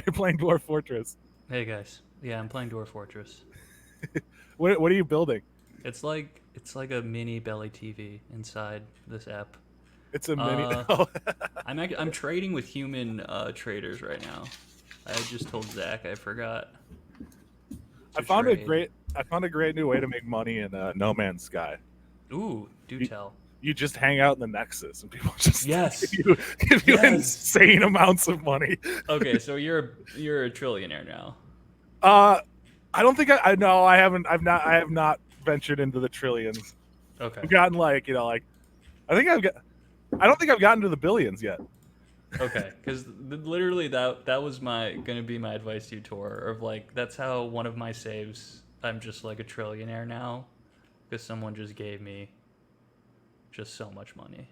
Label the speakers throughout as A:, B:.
A: You're playing Dwarf Fortress.
B: Hey guys, yeah, I'm playing Dwarf Fortress.
A: What are you building?
B: It's like a mini belly TV inside this app.
A: It's a mini.
B: Uh,
A: Oh.
B: I'm trading with human traders right now. I just told Zach I forgot
A: I
B: to
A: found a
B: trade.
A: great I found a great new way to make money in No Man's Sky.
B: Ooh, do
A: You,
B: tell.
A: you just hang out in the Nexus and people just
B: Yes,
A: give you
B: yes.
A: insane amounts of money.
B: Okay, so you're a trillionaire now.
A: Uh, I don't think I no I haven't I have not ventured into the trillions.
B: Okay,
A: I've gotten like I think I've got I don't think I've gotten to the billions yet.
B: okay, because literally that was gonna be my advice to you, Tor. Of like that's how one of my saves. I'm just like a trillionaire now because someone just gave me just so much money.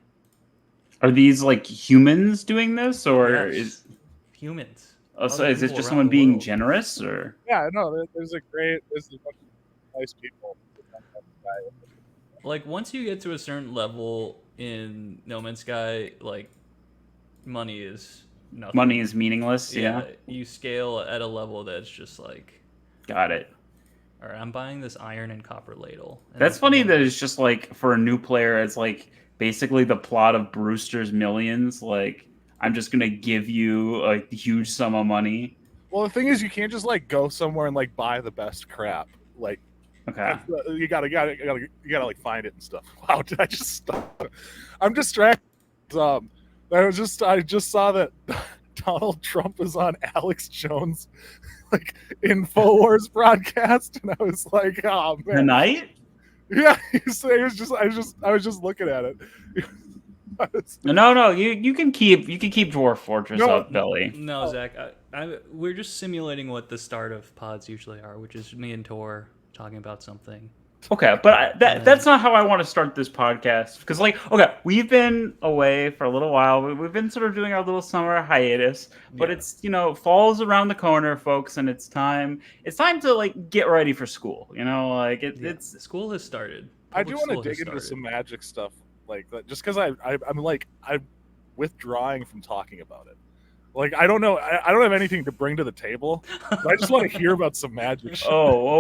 C: Are these like humans doing this, or
B: Yes, humans,
C: so
B: other
C: is this
B: people
C: just
B: around
C: someone
B: the
C: being
B: world.
C: generous, or?
A: Yeah, no, there's a bunch of nice people.
B: Like once you get to a certain level in No Man's Sky, like money is
C: Money
B: nothing.
C: is meaningless. Yeah,
B: Yeah, you scale at a level that's just like,
C: got it.
B: all right, I'm buying this iron and copper ladle, and
C: That's
B: this
C: funny
B: one.
C: that it's just like for a new player, it's like basically the plot of Brewster's Millions. Like, I'm just gonna give you a huge sum of money.
A: Well, the thing is, you can't just like go somewhere and like buy the best crap. Like
C: Okay.
A: you gotta like find it and stuff. Wow, did I just stop? I'm distracted. Um, I just saw that Donald Trump is on Alex Jones like Infowars broadcast, and I was like, oh man,
C: Tonight?
A: yeah. He was just I was just looking at it.
C: No. You can keep Dwarf Fortress
A: No,
C: up, Belly.
B: No, Zach, we're just simulating what the start of pods usually are, which is me and Tor talking about something.
C: Okay, but
B: And
C: that's not how I want to start this podcast. Because, like, okay, we've been away for a little while. We've been sort of doing our little summer hiatus, but
B: yeah,
C: it's fall's around the corner, folks, and it's time to like get ready for school. Like
B: yeah,
C: it's
B: school has started.
A: I do
B: Public
A: want to
B: school has
A: dig into
B: started.
A: some magic stuff like that, just because I'm withdrawing from talking about it. Like I don't know, I don't have anything to bring to the table. But I just want to hear about some magic shit.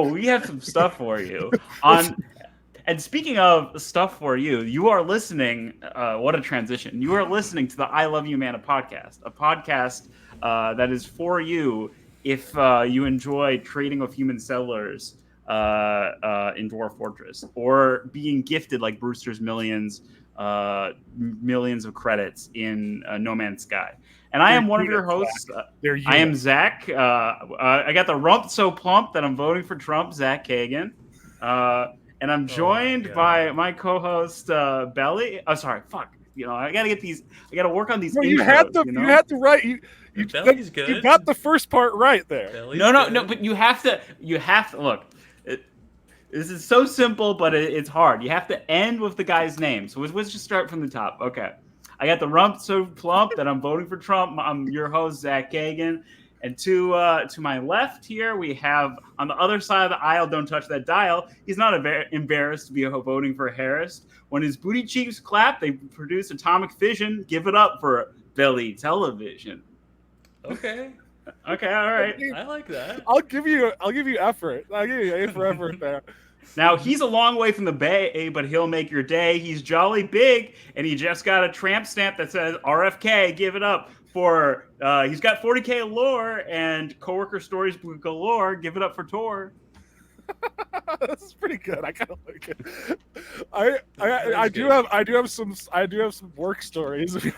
C: we have some stuff for you
A: Let's-
C: on. And speaking of stuff for you, you are listening. What a transition! You are listening to the I Love You Mana podcast, a podcast that is for you if you enjoy trading with human settlers in Dwarf Fortress, or being gifted like Brewster's Millions, millions of credits in No Man's Sky. And I
A: They're
C: am one of your
A: units,
C: hosts.
A: Zach. They're
C: I am
A: units.
C: Zach. I got the rump so plump that I'm voting for Trump, Zach Kagan. And I'm joined by my co-host Belly. Oh, sorry, fuck. I gotta get these. I gotta work on these
A: No,
C: intros.
A: you had to write
B: Belly's good.
A: you got the first part right there.
B: Belly's
C: No.
B: good.
C: But you have to. Look. This is so simple, but it's hard. You have to end with the guy's name. So let's just start from the top. Okay. I got the rump so plump that I'm voting for Trump. I'm your host, Zach Kagan. And to my left here, we have on the other side of the aisle, don't touch that dial. He's not embarrassed to be voting for Harris. When his booty cheeks clap, they produce atomic fission. Give it up for Belly Television.
B: Okay,
C: Okay, all right.
B: I like that.
A: I'll give you effort. I'll give you A for effort there.
C: Now, he's a long way from the Bay, but he'll make your day. He's jolly big, and he just got a tramp stamp that says RFK. Give it up for, he's got 40K lore and coworker stories galore. Give it up for Tor.
A: This is pretty good. I kind of like it. I do have some work stories if you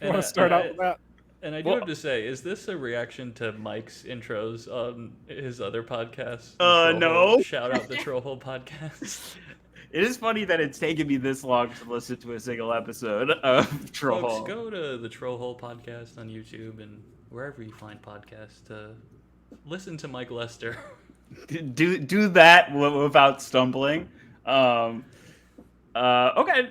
A: want to start out with that.
B: And I do have to say, is this a reaction to Mike's intros on his other podcast?
C: No.
B: Shout out the Troll Hole podcast.
C: It is funny that it's taken me this long to listen to a single episode of Troll
B: Folks,
C: Hole.
B: go to the Troll Hole podcast on YouTube and wherever you find podcasts to listen to Mike Lester.
C: Do that without stumbling. Okay,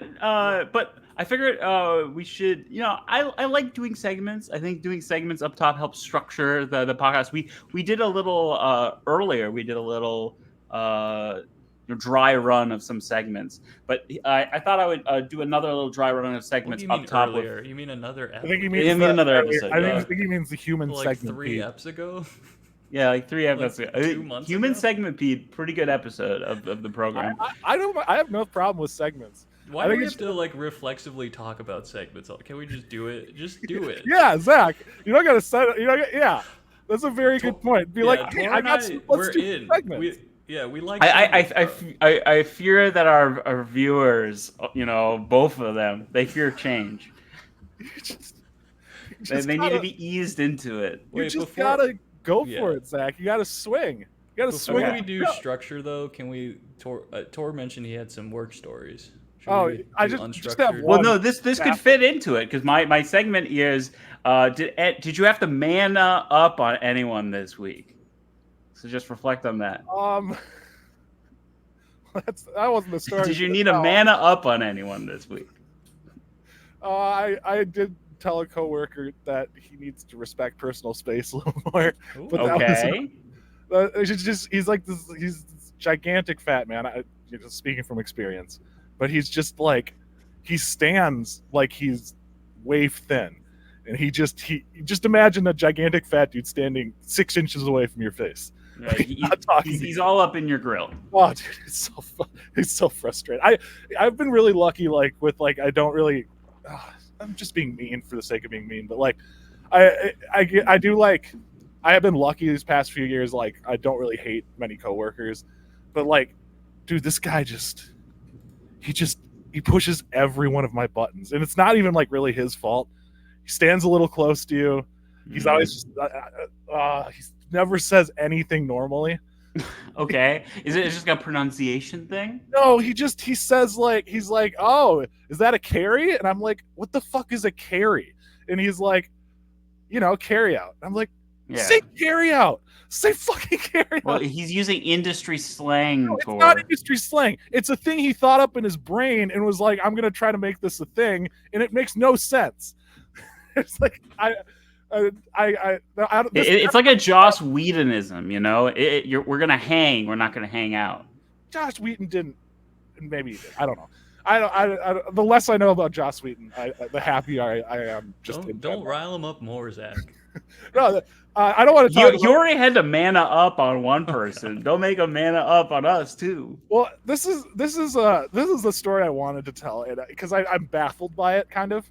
C: but I figured we should. I like doing segments. I think doing segments up top helps structure the podcast. We did a little earlier. We did a little dry run of some segments. But I thought I would do another little dry run of
B: What do
C: segments
B: you mean
C: up top.
B: earlier? You mean another
A: I
B: episode?
A: think he
C: I
A: means
C: mean another episode.
A: I think he means the human
B: like
A: segment.
B: 3
A: Pete.
B: eps ago?
C: Yeah, like 3 episodes.
B: 2 months
C: Human
B: ago?
C: segment, Pete. Pretty good episode of the program.
A: I have no problem with segments.
B: Why
A: I
B: do
A: think
B: we
A: it's
B: have to like reflexively talk about segments? Can we just do it? Just do it.
A: Yeah, Zach, you don't gotta set it. You know, yeah, that's a very good point. Be like, hey,
B: Tor
A: I
B: and
A: got some, let's
B: we're
A: do
B: in.
A: segments.
B: We like.
C: I fear that our viewers, both of them, they fear change. They need to be eased into it.
A: You just gotta go for it, Zach. You gotta swing. You gotta
B: Before
A: swing.
B: we do structure, though, can we? Tor mentioned he had some work stories. Should we
A: I
B: do
A: just have
B: unstructured?
A: one.
C: Well, no, this could fit into it because my segment is did you have to man up on anyone this week? So just reflect on that.
A: That wasn't the story.
C: Did you need a mana up on anyone this week?
A: I did tell a coworker that he needs to respect personal space a little more.
B: Ooh.
A: But
C: Okay.
A: he's like this. He's this gigantic fat man. Speaking from experience, but he's just like he stands like he's waif thin, and he just imagine a gigantic fat dude standing 6 inches away from your face.
C: Yeah, he's all up in your grill.
A: Oh, dude, he's so frustrated. I've been really lucky, like with like I don't really. I'm just being mean for the sake of being mean, but like I do like I have been lucky these past few years. Like I don't really hate many coworkers, but like, dude, this guy he pushes every one of my buttons, and it's not even like really his fault. He stands a little close to you. He's always just he never says anything normally.
C: Okay, is it just a pronunciation thing?
A: No, he says like he's like, oh, is that a carry? And I'm like, what the fuck is a carry? And he's like, carry out. I'm like, say carry out. Say fucking carry out.
C: Well, he's using industry slang.
A: No, it's not industry slang. It's a thing he thought up in his brain and was like, I'm gonna try to make this a thing, and it makes no sense. It's like
C: it's like a Joss Whedonism, we're gonna hang, we're not gonna hang out.
A: Joss Whedon didn't, maybe he did. I don't know. I the less I know about Joss Whedon, the happier I am. Just
B: don't rile him up more, Zach.
A: No, I don't want to talk.
C: You already had to mana up on one person. Don't make a mana up on us too.
A: Well, this is the story I wanted to tell, because I'm baffled by it, kind of.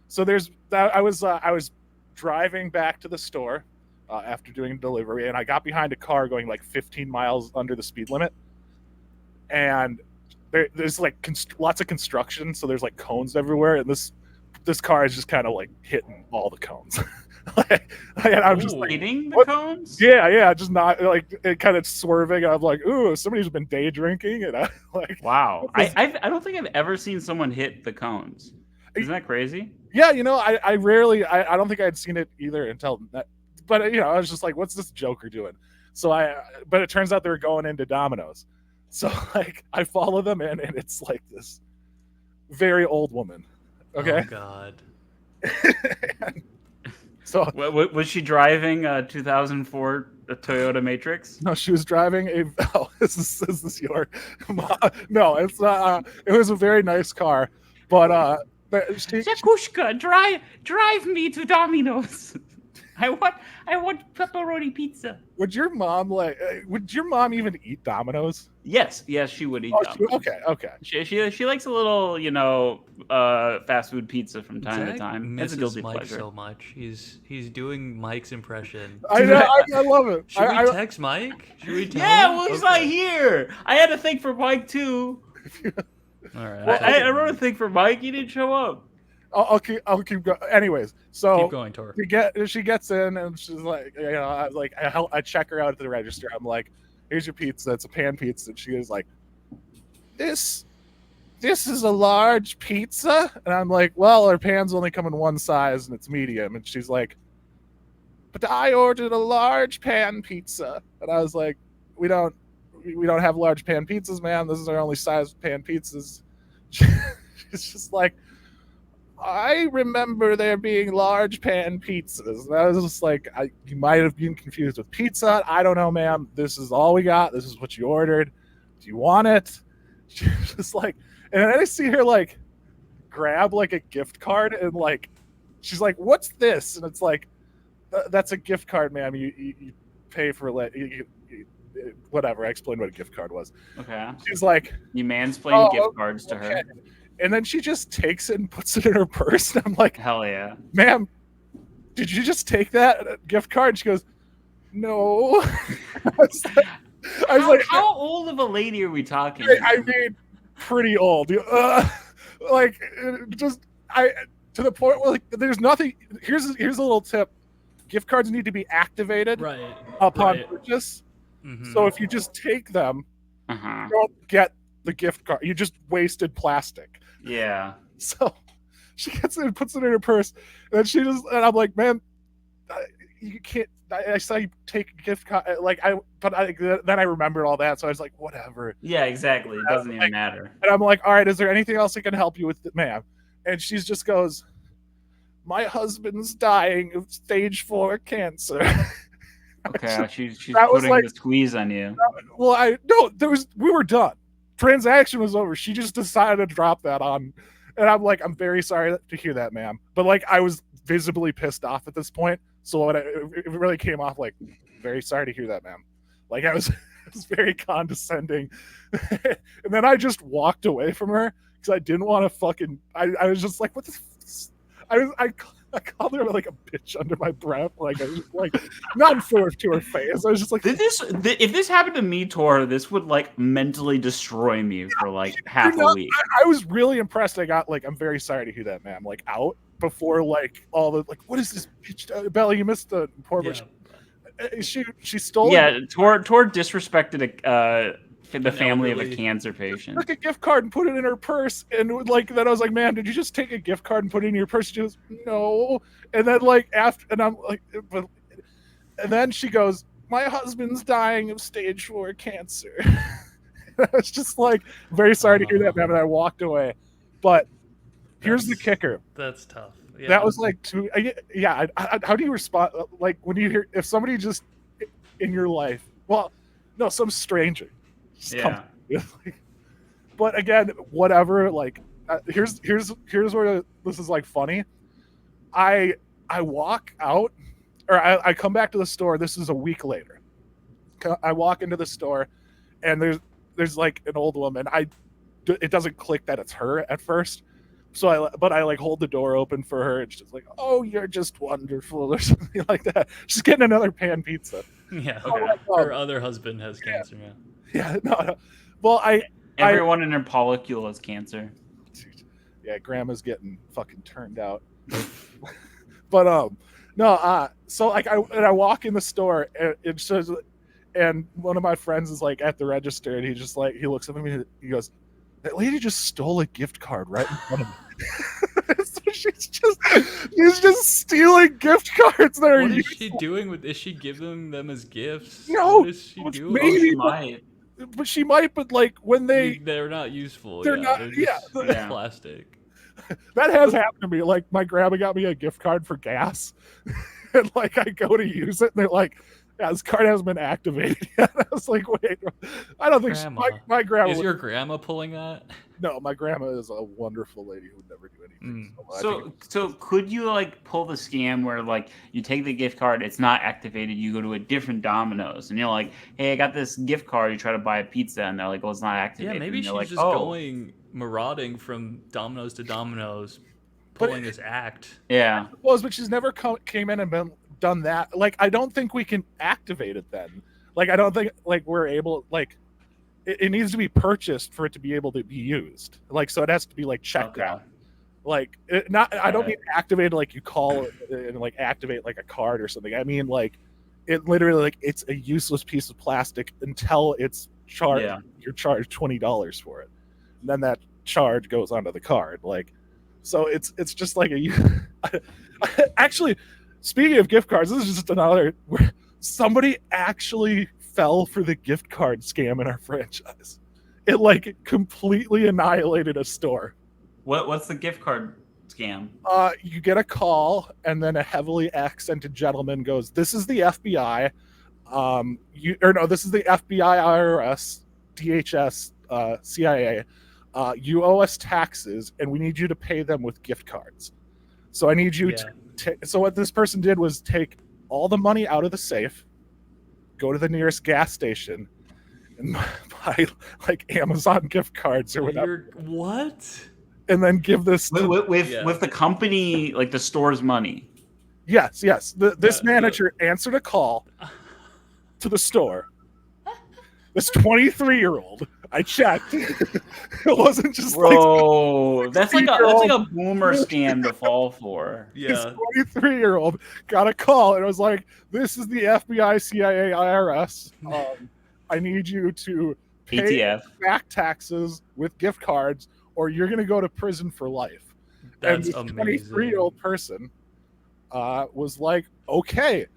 A: So I was driving back to the store after doing a delivery, and I got behind a car going like 15 miles under the speed limit, and there's like lots of construction, so there's like cones everywhere, and this car is just kind of like hitting all the cones. And I'm just like,
C: hitting the cones?
A: Yeah, just not like it, kind of swerving. And I'm like, ooh, somebody's been day drinking, and I like.
C: Wow, I don't think I've ever seen someone hit the cones. Isn't that crazy?
A: Yeah, I rarely, I don't think I'd seen it either until that, but I was just like, what's this Joker doing? So but it turns out they were going into Domino's. So like, I follow them in, and it's like this very old woman. Okay.
B: Oh God.
A: So
C: was she driving a 2004 Toyota Matrix?
A: No, she was driving a. Oh, is this your? No, it's not. It was a very nice car, but
C: Jakushka, drive me to Domino's. I want pepperoni pizza.
A: Would your mom even eat Domino's?
C: Yes, she would eat Domino's.
A: Okay.
C: She likes a little, fast food pizza from time to time. That's a guilty
B: Mike
C: pleasure.
B: so much. He's doing Mike's impression.
A: I know. I love it.
B: Should we text Mike? Should we tell him?
C: Well, he's not here. I had to think for Mike too.
B: All right.
C: Well, I wrote a thing for Mike. He didn't show up.
A: I'll keep going. Anyways, so
B: keep going, Tor.
A: She gets in, and she's like, I check her out at the register. I'm like, here's your pizza. It's a pan pizza. And she is like, this is a large pizza. And I'm like, well, our pans only come in one size, and it's medium. And she's like, but I ordered a large pan pizza. And I was like, we don't have large pan pizzas, man. This is our only size pan pizzas. It's just like, I remember there being large pan pizzas. And I was just like, you might have been confused with pizza. I don't know, ma'am. This is all we got. This is what you ordered. do you want it? She's just like, and then I see her like grab like a gift card and like, she's like, what's this? And it's like, that's a gift card, ma'am. You pay for whatever. I explained what a gift card was.
C: Okay.
A: She's like,
C: You mansplain gift cards to her.
A: And then she just takes it and puts it in her purse. And I'm like,
C: Hell yeah.
A: ma'am, did you just take that gift card? And she goes, no. I was like,
C: how old of a lady are we talking?
A: I mean, pretty old. Like, just to the point where like, there's nothing. Here's a little tip: gift cards need to be activated upon purchase. Mm-hmm. So if you just take them, you don't get the gift card. You just wasted plastic.
C: Yeah.
A: So she gets it and puts it in her purse, and and I'm like, man, you can't. I saw you take a gift card, then I remembered all that, so I was like, whatever.
C: Yeah, exactly. It doesn't even matter.
A: And I'm like, all right, is there anything else I can help you with, ma'am? And she just goes, my husband's dying of stage 4 cancer.
C: Okay, she's putting the squeeze on you.
A: Well, we were done. Transaction was over. She just decided to drop that on, and I'm like, I'm very sorry to hear that, ma'am. But like, I was visibly pissed off at this point. So it really came off like, very sorry to hear that, ma'am. Like I was very condescending. And then I just walked away from her because I didn't want to fucking, I was just like, what the, I called her like a bitch under my breath. Like I was just like, not to her face. I was just like,
C: if this happened to me, Tor, this would like mentally destroy me for like half a week.
A: I was really impressed. I got like, I'm very sorry to hear that, ma'am. Like out before like all the like, what is this bitch? Bella, you missed the poor bitch. She stole.
C: Yeah, Tor disrespected the family of a cancer patient.
A: Took a gift card and put it in her purse, and like then I was like, man, did you just take a gift card and put it in your purse? She goes, no. And then like after, and I'm like, and then she goes, my husband's dying of stage 4 cancer. I was just like, very sorry to hear that, man. And I walked away. But here's the kicker.
B: That's tough. Yeah.
A: That was like, how do you respond? Like when you hear, if somebody just in your life, well, no, some stranger. But again, whatever. Like, here's where this is like funny. I walk out, or I come back to the store. This is a week later. I walk into the store, and there's like an old woman. It doesn't click that it's her at first. So I like hold the door open for her, and she's like, "Oh, you're just wonderful," or something like that. She's getting another pan pizza.
B: Yeah, her other husband has cancer.
A: Yeah, no. Well,
C: everyone in her follicle has cancer.
A: Yeah, grandma's getting fucking turned out. But no. So like I walk in the store, and it says, and one of my friends is like at the register, and he looks at me, and he goes, that lady just stole a gift card right in front of me. So she's just stealing gift cards that are
B: What is she doing with? Is she giving them as gifts?
A: No,
B: what is she doing?
A: Maybe,
C: she might.
A: But she might. But like when
B: they're not useful. They're not. They're just plastic.
A: That has happened to me. Like my grandma got me a gift card for gas, and like I go to use it, and they're like, yeah, this card hasn't been activated yet. I was like, wait, I don't think my grandma.
B: Is your grandma pulling that?
A: No, my grandma is a wonderful lady who would never do anything.
C: So could you like pull the scam where like you take the gift card, it's not activated, you go to a different Domino's, and you're like, hey, I got this gift card. You try to buy a pizza, and they're like, well, it's not activated.
B: Yeah, maybe she's
C: like,
B: just going marauding from Domino's to Domino's, pulling this act.
C: Yeah.
A: Well, but she's never came in and done that. Like, I don't think we can activate it then. Like, I don't think like we're able. Like, it needs to be purchased for it to be able to be used. Like, so it has to be like checked out. Like, I don't mean activate like you call and like activate like a card or something. I mean like it literally like it's a useless piece of plastic until it's charged. Yeah. You're charged $20 for it, and then that charge goes onto the card. Like, so it's just like actually, speaking of gift cards, this is just another where somebody actually fell for the gift card scam in our franchise. It like completely annihilated a store.
C: What's the gift card scam?
A: You get a call, and then a heavily accented gentleman goes, "This is the FBI. This is the FBI IRS. DHS, CIA, you owe us taxes, and we need you to pay them with gift cards. So I need you to. So what this person did was take all the money out of the safe, go to the nearest gas station, and buy like Amazon gift cards or whatever.
B: What?
A: And then give this
C: with the company, like the store's money.
A: Yes. This manager answered a call to the store. This 23-year-old, I checked. It wasn't just
C: that's like a boomer scam to fall for.
B: Yeah.
A: This 23-year-old got a call and it was like, "This is the FBI, CIA, IRS. I need you to pay
C: ATF
A: back taxes with gift cards, or you're going to go to prison for life."
B: That's
A: and this
B: amazing.
A: 23-year-old person was like, "Okay,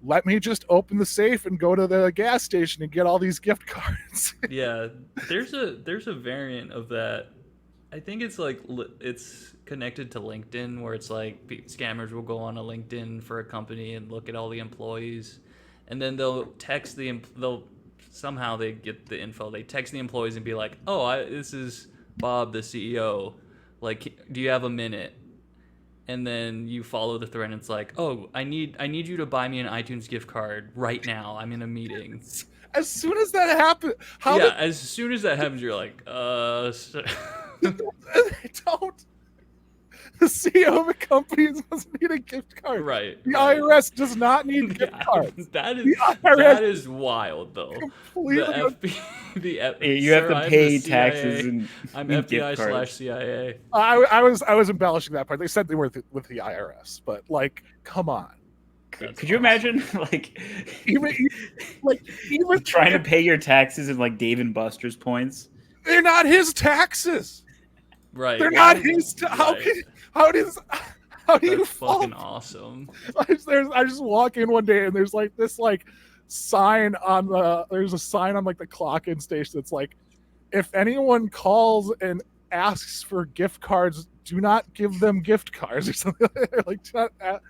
A: let me just open the safe and go to the gas station and get all these gift cards."
B: Yeah, there's a variant of that. I think it's like it's connected to LinkedIn, where it's like scammers will go on a LinkedIn for a company and look at all the employees, and then they'll text somehow they get the info. They text the employees and be like, "Oh, this is Bob, the CEO. Like, do you have a minute?" And then you follow the thread and it's like, "Oh, I need you to buy me an iTunes gift card right now. I'm in a meeting."
A: As soon as that happened,
B: as soon as that happens, you're like,
A: they don't. The CEO of a company doesn't need a gift card.
B: Right.
A: The IRS does not need gift cards.
B: That is wild, though.
C: You have to pay taxes and
B: I'm
C: gift
B: FBI / CIA.
A: I was embellishing that part. They said they were with the IRS, but like, come on.
C: Could you imagine
A: even
C: trying to pay your taxes in like Dave and Buster's points?
A: They're not his taxes.
B: Right.
A: They're not his. How do you
B: That's fucking awesome.
A: I just walk in one day and there's like this like sign on the clock-in station that's like, "If anyone calls and asks for gift cards, do not give them gift cards," or something like that.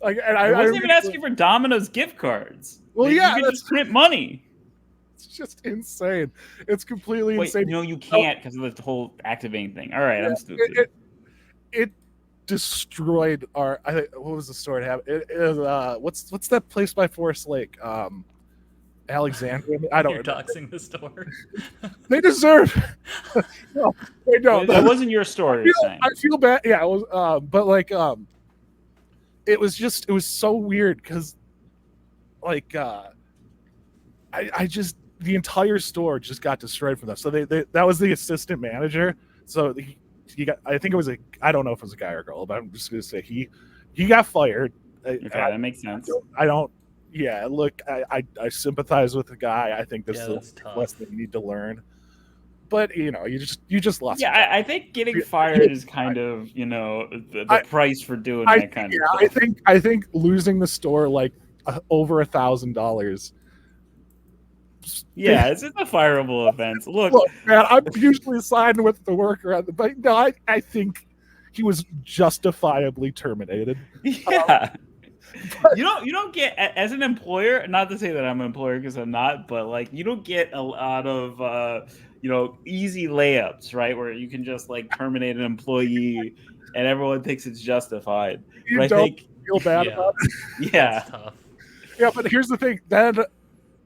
C: I wasn't even asking for Domino's gift cards.
A: Well,
C: you can just print money.
A: It's just insane. It's completely insane.
C: No, you can't because of the whole activating thing. All right, I'm stupid.
A: It destroyed our. What was the store it have? It is what's that place by Forest Lake? Alexandria. I don't.
B: You're doxing the store.
A: They deserve. No, they don't.
C: That wasn't your store.
A: I feel bad. Yeah, it was. But like, it was so weird because, like, I just the entire store just got destroyed from that. So they that was the assistant manager. So he got. I think it was I don't know if it was a guy or a girl, but I'm just gonna say he got fired.
C: Okay, that makes sense.
A: I don't. Yeah, look, I sympathize with the guy. I think this is the lesson you need to learn. But you just lost.
C: Yeah, I think getting fired is kind of the price for doing that kind of stuff.
A: I think losing the store like over $1,000.
C: Yeah, it's a fireable offense. Look,
A: man, I'm usually siding with the worker, but no, I think he was justifiably terminated.
C: Yeah. You don't get, as an employer, not to say that I'm an employer because I'm not, but like you don't get a lot of easy layups, right? Where you can just like terminate an employee and everyone thinks it's justified.
A: You don't feel bad about it.
C: Yeah.
B: That's tough.
A: Yeah, but here's the thing. Then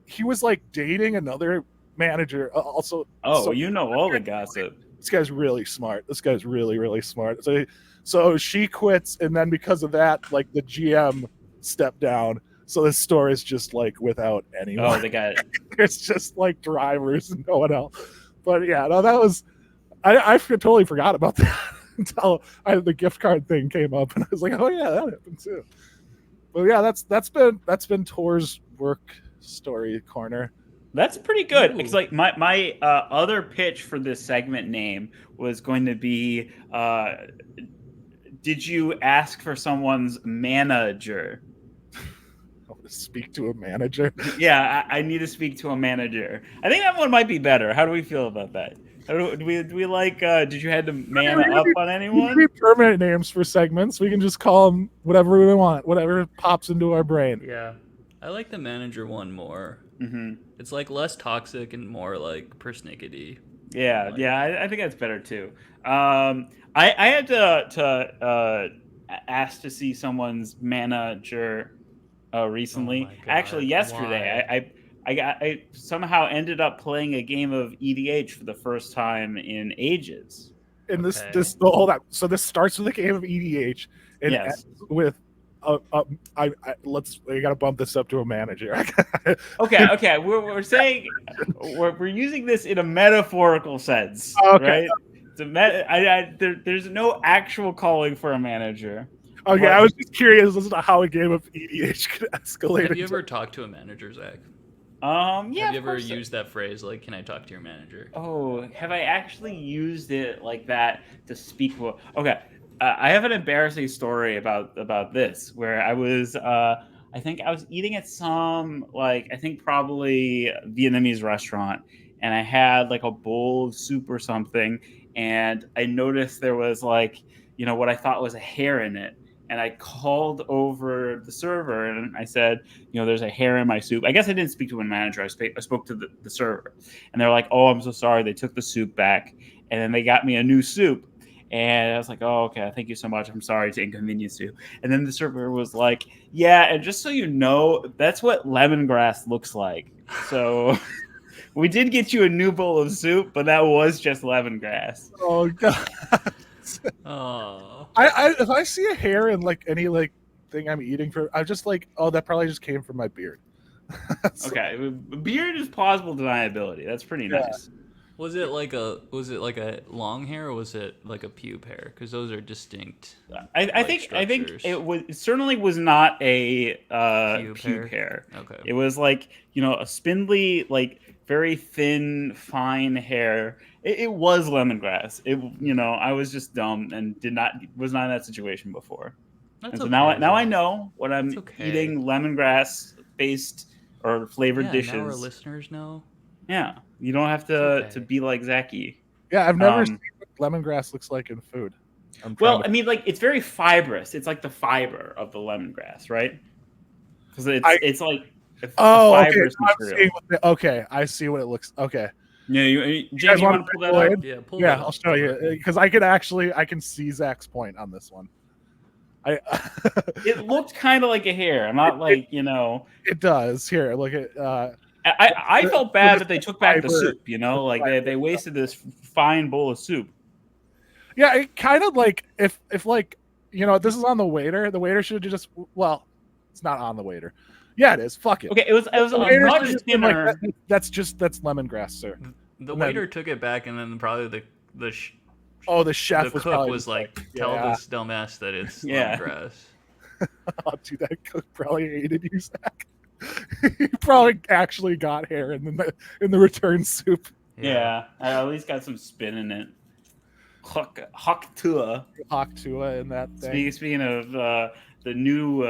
A: he was like dating another manager also.
C: Oh, so you know all the gossip.
A: This guy's really smart. This guy's really, really smart. So she quits, and then because of that, like the GM stepped down. So this store is just like without anyone.
C: Oh, they got it.
A: It's just like drivers and no one else. But yeah, no, that was I totally forgot about that until the gift card thing came up, and I was like, oh yeah, that happened too. But yeah, that's been Tor's work story corner.
C: That's pretty good. It's like my other pitch for this segment name was going to be, did you ask for someone's manager?
A: I want to speak to a manager.
C: Yeah, I need to speak to a manager. I think that one might be better. How do we feel about that? Do we like? Did you had to man up on anyone?
A: We permanent names for segments. We can just call them whatever we want, whatever pops into our brain.
B: Yeah, I like the manager one more.
C: Mm-hmm.
B: It's like less toxic and more like persnickety.
C: Yeah,
B: Like,
C: yeah, I think that's better too. I had to ask to see someone's manager
B: oh
C: recently.
B: my
C: Actually,
B: god,
C: yesterday,
B: why?
C: I somehow ended up playing a game of EDH for the first time in ages.
A: And
B: Okay.
A: hold on. So this starts with a game of EDH and
C: Yes.
A: ends with we gotta bump this up to a manager.
C: Okay. Okay. We're saying we're using this in a metaphorical sense,
A: Okay.
C: right? There's no actual calling for a manager,
A: Okay, I
C: but
A: was just curious as to how a game of EDH could escalate.
B: Have you
A: into-
B: ever talked to a manager, Zach?
C: yeah,
B: Have you
C: of
B: ever
C: course.
B: used that phrase like, "Can I talk to your manager"?
C: Oh, have I actually used it like that to speak? Okay, I have an embarrassing story about this where I think I was eating at some like I think probably Vietnamese restaurant, and I had like a bowl of soup or something, and I noticed there was like what I thought was a hair in it. And I called over the server and I said, there's a hair in my soup. I guess I didn't speak to a manager. I spoke to the server. And they're like, oh, I'm so sorry. They took the soup back. And then they got me a new soup. And I was like, oh, okay. Thank you so much. I'm sorry to inconvenience you. And then the server was like, yeah. And just so you know, that's what lemongrass looks like. So we did get you a new bowl of soup, but that was just lemongrass.
A: Oh god.
B: Oh,
A: If I see a hair in like any like thing I'm eating for, I'm just like, oh, that probably just came from my beard. So,
C: Okay. Beard is plausible deniability. That's pretty
A: Yeah.
C: nice.
B: was it like a long hair or was it like a pube hair? Because those are distinct.
C: I think it certainly was not a pube hair.
B: Okay.
C: It was like a spindly, like very thin, fine hair. It was lemongrass. I was just dumb and was not in that situation before.
B: That's
C: And so
B: okay,
C: now I
B: Zach.
C: know when I'm
B: It's okay.
C: eating lemongrass based or flavored
B: Yeah,
C: dishes.
B: now our listeners know.
C: Yeah, you don't have
B: It's
C: to
B: okay.
C: be like Zachy.
A: yeah, I've never seen what lemongrass looks like in food.
C: Well, I mean, like it's very fibrous. It's like the fiber of the lemongrass, right? Because it's like a fibrous material.
A: Okay, I see what it looks. Okay,
C: Yeah, James, you want to pull that up?
B: Yeah, pull
A: yeah,
B: that
A: I'll
B: up.
A: show you because I can see Zach's point on this one.
C: It looked kind of like a hair. I'm not like
A: It does. Here, look at.
C: I felt bad that they took back the
A: fiber.
C: soup. Like they wasted this fine bowl of soup.
A: Yeah, it kind of like if like this is on the waiter. The waiter should have just it's not on the waiter. Yeah, it is. Fuck it.
C: Okay, it was
A: The
C: a
A: waiter
C: much
A: should have been like,
C: thinner.
A: that's lemongrass, sir.
B: The waiter took it back, and then probably the
A: chef
B: the cook was like, tell this dumbass that it's
C: Yeah.
B: lemongrass.
A: Oh, dude, that cook probably hated you, Zach. He probably actually got hair in the return soup.
C: Yeah, I at least got some spin in it. Hawk Tua.
A: Tua in that thing.
C: Speaking of the new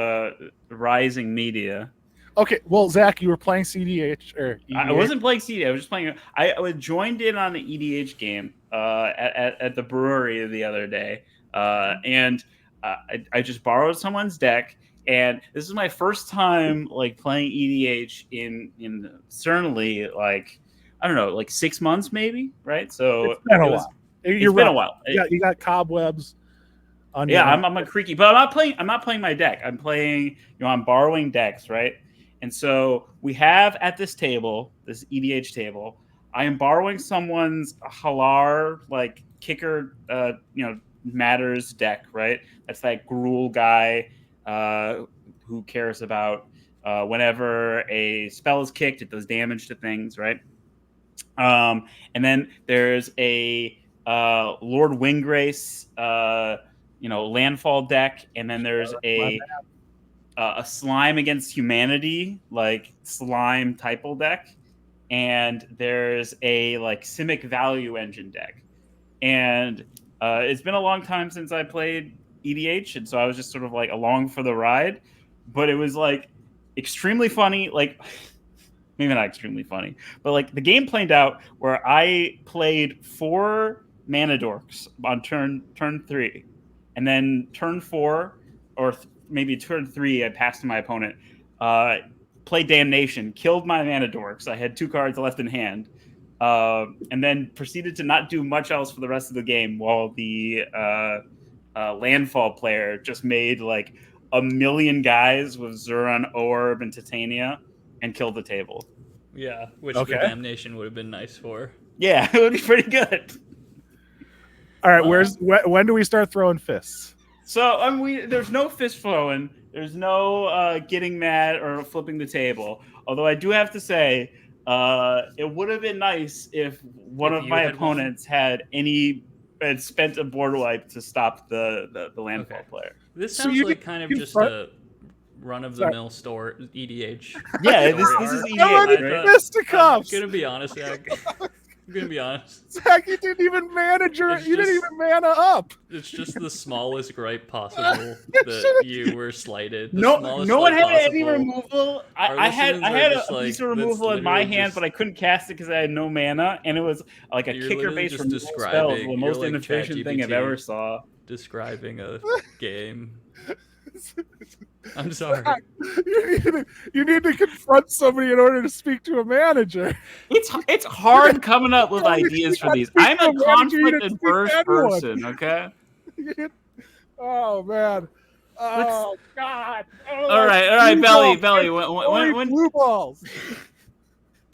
C: rising media.
A: Okay, well, Zach, you were playing CDH or EDH.
C: I wasn't playing CDH. I was just playing. I joined in on the EDH game at the brewery the other day, and I just borrowed someone's deck. And this is my first time like playing EDH in certainly like I don't know, like 6 months maybe, right? So
A: it's been a while.
C: It's been a while.
A: Yeah, you got cobwebs.
C: Yeah, I'm a creaky, but I'm not playing my deck. I'm playing. I'm borrowing decks, right? And so we have at this table, this EDH table, I am borrowing someone's Halar like kicker, matters deck, right? That's that Gruul guy who cares about whenever a spell is kicked, it does damage to things, right? And then there's a Lord Winggrace, landfall deck, and then there's a slime against humanity, like slime typal deck, and there's a like Simic value engine deck. And it's been a long time since I played EDH, and so I was just sort of like along for the ride. But it was like extremely funny, like maybe not extremely funny, but like the game played out where I played 4 mana dorks on turn 3, and then turn 4 or maybe turn 3, I passed to my opponent. play Damnation, killed my mana dorks. I had 2 cards left in hand, and then proceeded to not do much else for the rest of the game while the landfall player just made like a million guys with Zuran, Orb, and Titania and killed the table.
B: Yeah, which
A: Okay.
B: the Damnation would have been nice for.
C: Yeah, it would be pretty good.
A: All right, when do we start throwing fists?
C: So there's no fist flowing. There's no getting mad or flipping the table. Although I do have to say, it would have been nice if one of my opponents had spent a board wipe to stop the landfall player.
B: This sounds like kind of just a run-of-the-mill store EDH.
C: Yeah, this is EDH.
A: I want fisticuffs.
B: I'm gonna be honest, Zach. I'm gonna be honest.
A: Zach, you didn't even manage you didn't even mana up.
B: It's just the smallest gripe possible that you were slighted.
C: No one had any removal. I had a piece of removal in my hand, but I couldn't cast it because I had no mana, and it was like a kicker-based removal spell, the most inefficient thing I've ever saw.
B: Describing a game. I'm sorry.
A: You need to confront somebody in order to speak to a manager.
C: It's hard coming up with ideas for these. I'm a conflict-adverse person, okay?
A: Oh, man. Oh, God.
C: All right, Belly. When
A: blue balls.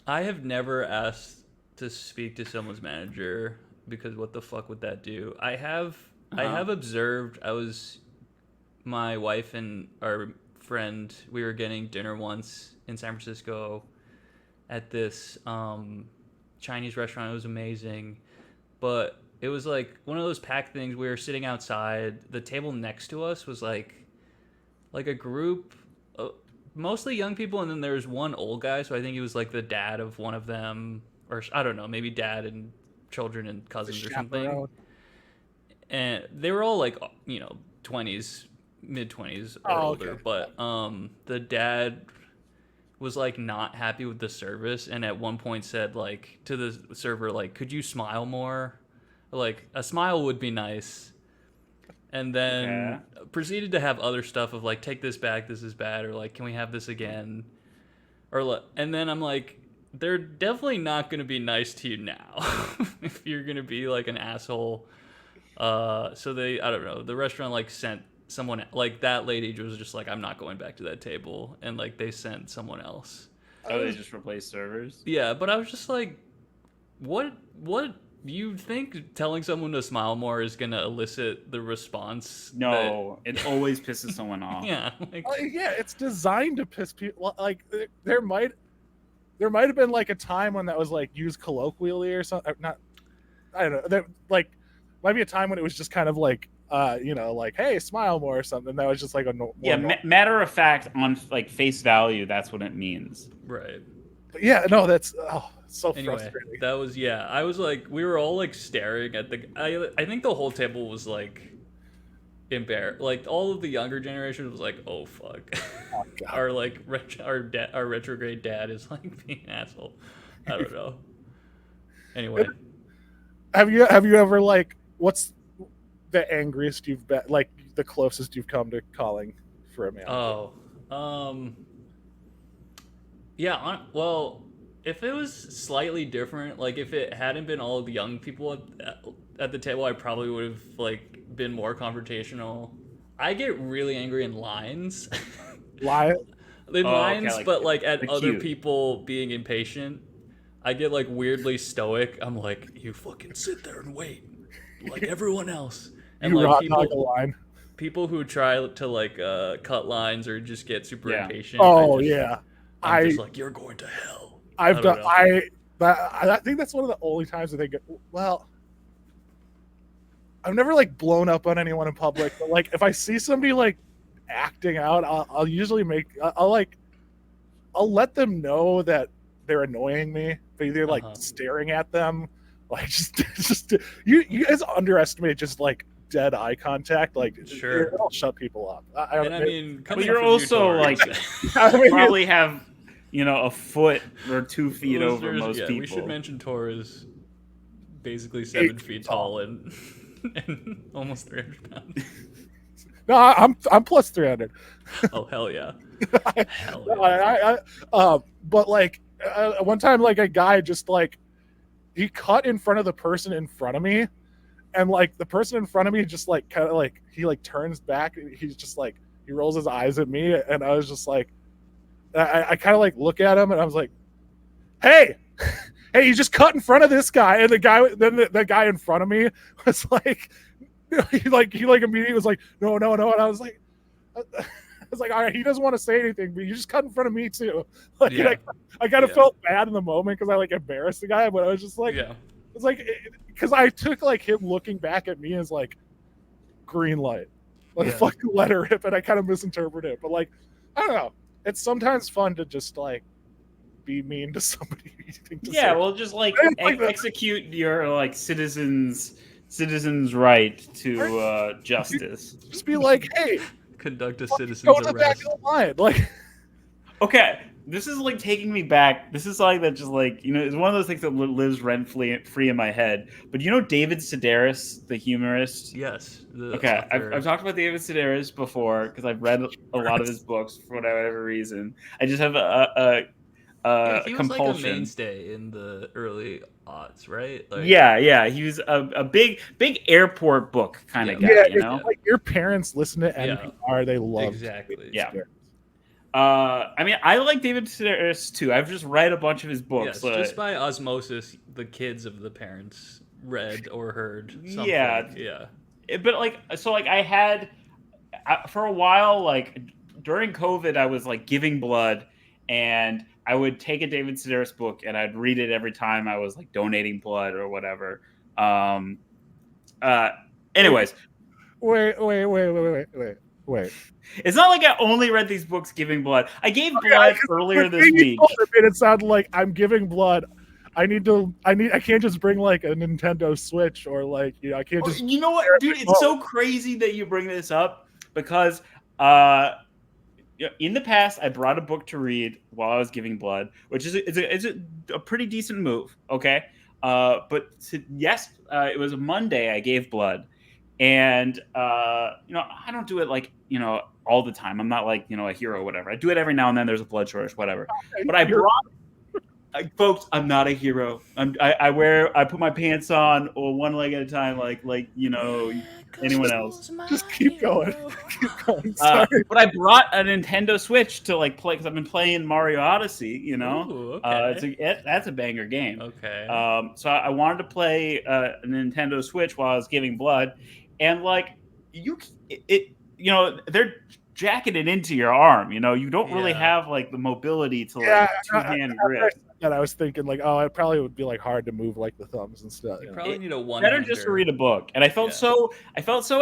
B: I have never asked to speak to someone's manager because what the fuck would that do? I have observed. My wife and our friend, we were getting dinner once in San Francisco at this Chinese restaurant. It was amazing, but it was like one of those packed things. We were sitting outside. The table next to us was like a group, mostly young people, and then there was one old guy. So I think he was like the dad of one of them, or I don't know, maybe dad and children and cousins or something. And they were all like 20s. Mid-20s or older, okay. But the dad was like not happy with the service, and at one point said like to the server like, could you smile more, like a smile would be nice, and then proceeded to have other stuff of like, take this back, this is bad, or like, can we have this again, and then I'm like, they're definitely not going to be nice to you now if you're going to be like an asshole. So they, I don't know, the restaurant like sent someone, like that lady was just like, I'm not going back to that table, and like they sent someone else.
C: Oh, they just replaced servers?
B: Yeah, but I was just like, what you think telling someone to smile more is gonna elicit the response?
C: No, it always pisses someone off.
B: Yeah,
A: it's designed to piss people. Like there might have been like a time when that was like used colloquially or something. Not, I don't know. There like might be a time when it was just kind of like, like, hey, smile more or something. That was just like
C: matter of fact, on like face value, that's what it means.
B: Right.
A: But yeah, no, that's so
B: anyway,
A: frustrating.
B: That was I was like, we were all like staring at I think the whole table was like embarrassed. Like all of the younger generation was like, oh fuck. Oh, our like our retrograde dad is like being an asshole. I don't know. Anyway.
A: Have you ever like, what's the angriest you've been, like the closest you've come to calling for a manager?
B: Well, if it was slightly different, like if it hadn't been all of the young people at the table, I probably would have like been more confrontational. I get really angry in lines.
A: Lines,
B: like, but like at other people being impatient, I get like weirdly stoic. I'm like, you fucking sit there and wait like everyone else. And like people who try to like cut lines or just get super impatient.
A: Oh
B: I'm just like, you're going to hell.
A: I think that's one of the only times that they get. Well, I've never like blown up on anyone in public, but like if I see somebody like acting out, I'll usually I'll let them know that they're annoying me, but either like staring at them, like just you guys underestimate just like dead eye contact, like
B: sure,
A: it'll shut people up.
C: But you're also like probably have a foot or 2 feet over most people.
B: We should mention Tor is basically 7 feet tall and almost 300 pounds.
A: No, I'm plus 300.
B: Oh hell yeah! Hell
A: No,
B: yeah.
A: but like one time, like a guy just like he cut in front of the person in front of me, and like the person in front of me just like kind of like he like turns back. He's just like he rolls his eyes at me, and I was just like, I kind of like look at him, and I was like, hey. Hey, you just cut in front of this guy, and the guy, then the guy in front of me was like, he like immediately was like, no, and I was like, all right, he doesn't want to say anything, but you just cut in front of me too. Like,
B: Yeah.
A: I kind of
B: Yeah.
A: felt bad in the moment because I like embarrassed the guy, but I was just like,
B: Yeah.
A: it's like because I took like him looking back at me as like green light, like
B: Yeah.
A: fucking let her rip, and I kind of misinterpreted it. But like, I don't know, it's sometimes fun to just like be mean to somebody.
C: Yeah, well, just like execute your like citizens' right to justice.
A: Just be like, hey,
B: Conduct a
A: go
B: citizen's
A: to the back
B: arrest.
A: of the line. Like,
C: Okay, this is like taking me back. This is like that, just like it's one of those things that lives rent free in my head. But David Sedaris, the humorist.
B: Yes. The
C: Okay,
B: author.
C: I've talked about David Sedaris before because I've read a lot of his books for whatever reason. I just have
B: Yeah, he was
C: compulsion.
B: like a mainstay in the early aughts, right? Like,
C: Yeah. He was a big airport book kind of guy,
A: yeah, like your parents listen to NPR, they love
B: exactly.
C: Yeah. I mean, I like David Sedaris too. I've just read a bunch of his books.
B: Yes, just by osmosis, the kids of the parents read or heard something.
C: Yeah. But like, so like I had for a while, like during COVID, I was like giving blood, and I would take a David Sedaris book and I'd read it every time I was like donating blood or whatever. Anyways.
A: Wait.
C: It's not like I only read these books giving blood. I gave blood earlier this week.
A: It sounded like I'm giving blood. I can't just bring like a Nintendo Switch or like, I can't just.
C: You know what, dude? It's so crazy that you bring this up because in the past I brought a book to read while I was giving blood, which is a pretty decent move. Okay. But it was a Monday I gave blood. And I don't do it like all the time. I'm not like a hero or whatever. I do it every now and then. There's a blood shortage, whatever. But I brought, folks. I'm not a hero. I put my pants on or one leg at a time, like anyone else.
A: Just keep going. Sorry.
C: But I brought a Nintendo Switch to like play because I've been playing Mario Odyssey.
B: Ooh, okay.
C: That's a banger game.
B: Okay.
C: So I wanted to play a Nintendo Switch while I was giving blood. And like they're jacking it into your arm. You don't really have like the mobility to like two-hand grip.
A: And I was thinking like, oh, it probably would be like hard to move like the thumbs and stuff.
B: You probably need a one.
C: Better just to read a book. And I felt so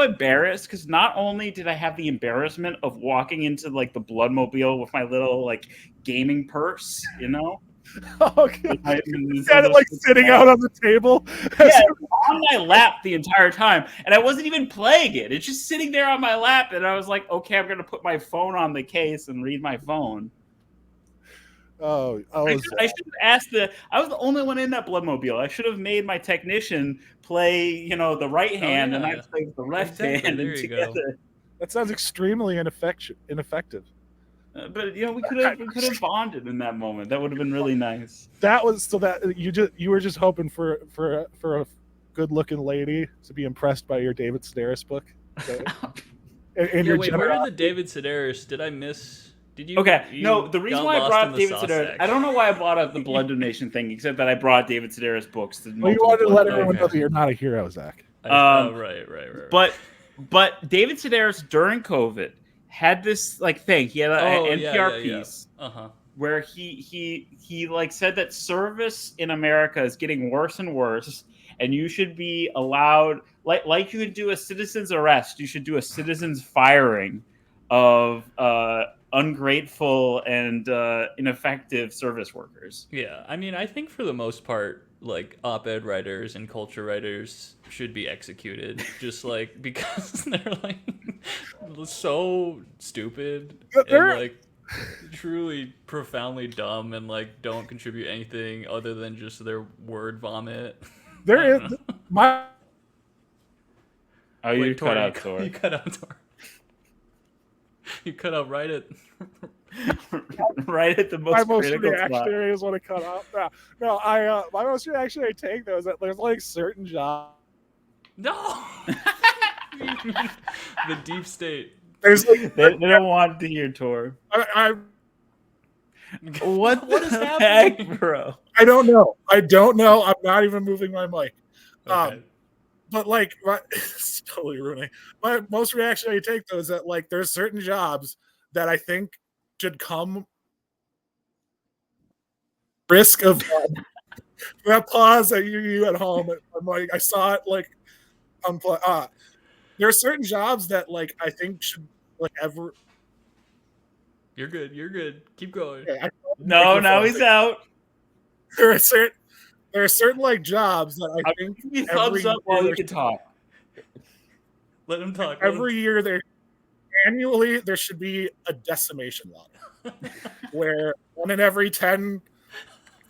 C: embarrassed because not only did I have the embarrassment of walking into like the Bloodmobile with my little like gaming purse,
A: Oh, God. You had it like sitting out on the table.
C: Yeah, on my lap the entire time, and I wasn't even playing it. It's just sitting there on my lap, and I was like, "Okay, I'm gonna put my phone on the case and read my phone." I should have asked I was the only one in that Bloodmobile. I should have made my technician play, the right hand, and I played the left hand.
B: There you go.
A: That sounds extremely ineffective.
C: But we could have bonded in that moment. That would have been really nice.
A: That was so that you were just hoping for a good looking lady to be impressed by your David Sedaris book.
B: Wait, where did the David Sedaris? Did I miss? Did you?
C: Okay, no. The reason why I brought up David Sedaris, I don't know why I brought up the blood donation thing, except that I brought David Sedaris books.
A: Well, you wanted to let everyone know that you're not a hero, Zach.
B: Right.
C: But David Sedaris during COVID had this like thing. He had an NPR piece where he like said that service in America is getting worse and worse, and you should be allowed like you could do a citizen's arrest, you should do a citizen's firing of ungrateful and ineffective service workers.
B: Yeah, I mean, I think for the most part, like op-ed writers and culture writers should be executed, just like because they're like so stupid and like truly profoundly dumb and like don't contribute anything other than just their word vomit.
A: There is my.
C: Oh, you cut out Tor.
B: You cut out Tor. You cut out right at
C: Right at the
A: my
C: most
A: most
C: critical spot.
A: reactionary is what I cut off. No, my most reactionary take though is that there's like certain jobs.
B: No. The deep state.
A: There's like
C: They don't want to hear Tor.
A: I
C: What
B: What is
C: the
B: happening?
C: heck, bro?
A: I don't know. I'm not even moving my mic.
B: Okay.
A: But like, it's totally ruining. My most reactionary take though is that like there's certain jobs that I think should come risk of that pause that you at home. I'm like, I saw it like there are certain jobs that like I think should like ever.
B: You're good. You're good. Keep going.
A: Okay,
C: No, now he's out.
A: there are certain like jobs that I think
C: Give me thumbs up while you can talk.
B: Let him talk.
A: every year annually there should be a decimation lottery where one in every 10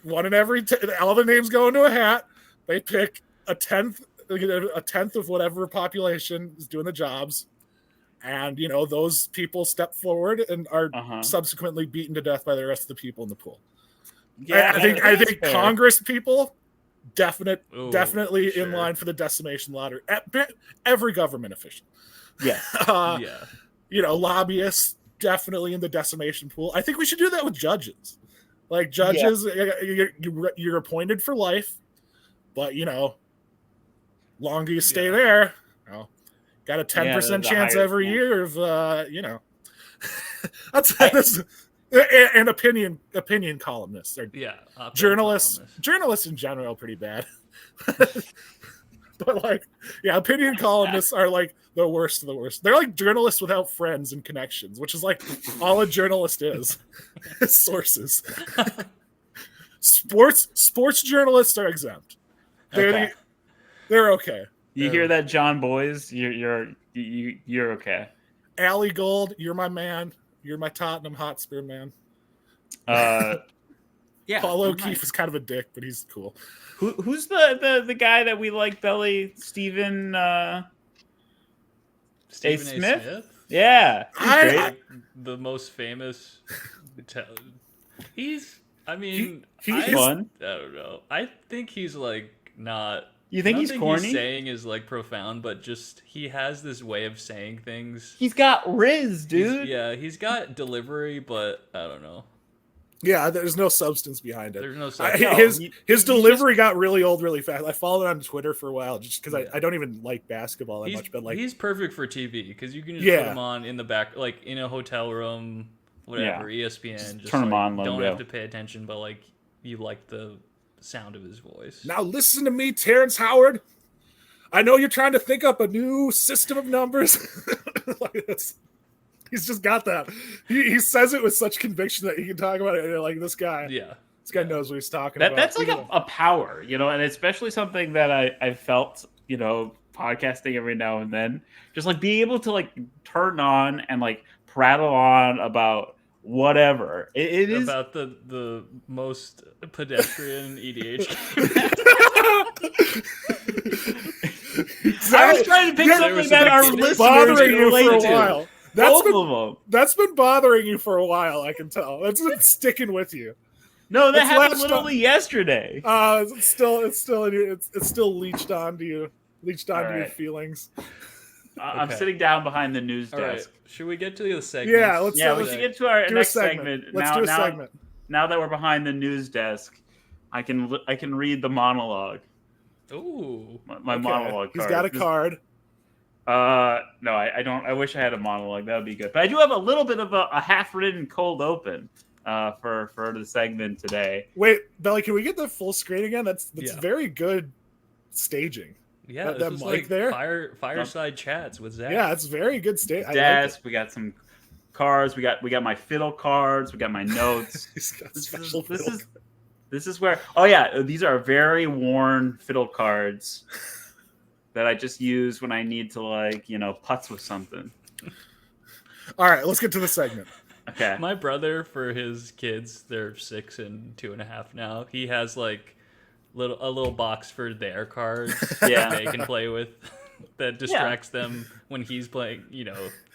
A: all the names go into a hat. They pick a tenth of whatever population is doing the jobs, and those people step forward and are subsequently beaten to death by the rest of the people in the pool.
C: Yeah,
A: I think
C: fair.
A: Congress people
B: Ooh,
A: definitely
B: sure.
A: in line for the decimation lottery. Every government official,
C: Yeah.
B: Yeah.
A: Lobbyists definitely in the decimation pool. I think we should do that with judges. Like judges, you're appointed for life, but longer you stay there, got a 10% chance every year of that's and opinion columnists or journalists in general are pretty bad. But like, opinion columnists are like the worst of the worst. They're like journalists without friends and connections, which is like all a journalist is. Sources. Sports journalists are exempt. They're okay.
C: You hear that, John Boys? You're okay.
A: Allie Gold, you're my man. You're my Tottenham Hotspur man. Paul O'Keefe is kind of a dick, but he's cool.
C: Who's the guy that we like, Belly? Stephen A. Smith? Yeah.
B: The most famous. He's
C: fun.
B: I don't know. I think he's like not.
C: You think he's corny?
B: He's saying is like profound, but just he has this way of saying things.
C: He's got Riz, dude.
B: He's got delivery, but I don't know.
A: Yeah, there's no substance behind it.
B: There's no substance.
A: His delivery got really old really fast. I followed him on Twitter for a while just because I don't even like basketball that much. But like,
B: he's perfect for TV because you can just put him on in the back, like in a hotel room, whatever, ESPN. Just
C: turn him on.
B: Don't have to pay attention, but like you like the sound of his voice.
A: Now listen to me, Terrence Howard. I know you're trying to think up a new system of numbers. Like this. He's just got that. He says it with such conviction that he can talk about it. And you're like, this guy knows what he's talking about.
C: That's like a power, and especially something that I felt, podcasting every now and then. Just like being able to like turn on and like prattle on about whatever. It is
B: about the most pedestrian EDH.
C: I was trying to pick something that our listeners can relate to.
A: That's been bothering you for a while. I can tell. That's been sticking with you.
C: No, that happened literally yesterday.
A: It's still leached onto you. Your feelings.
C: I'm sitting down behind the news desk.
B: Right. Should we get to the segment?
A: Yeah,
C: we should get to our next segment.
A: Let's do a segment.
C: Now that we're behind the news desk, I can read the monologue.
B: Ooh,
C: my monologue card.
A: He's got a card.
C: No, I don't. I wish I had a monologue. That would be good. But I do have a little bit of a half-written cold open for the segment today.
A: Wait, Belly, can we get the full screen again? That's very good staging.
B: Yeah,
A: that mic like there.
B: Fireside chats with Zach.
A: Yeah, it's very good staging.
C: Desk. We got some cards. We got my fiddle cards. We got my notes. This is where. Oh yeah, these are very worn fiddle cards that I just use when I need to putz with something.
A: All right, let's get to the segment.
C: Okay.
B: My brother, for his kids, they're 6 and 2.5 now. He has like a little box for their cards that they can play with that distracts them when he's playing.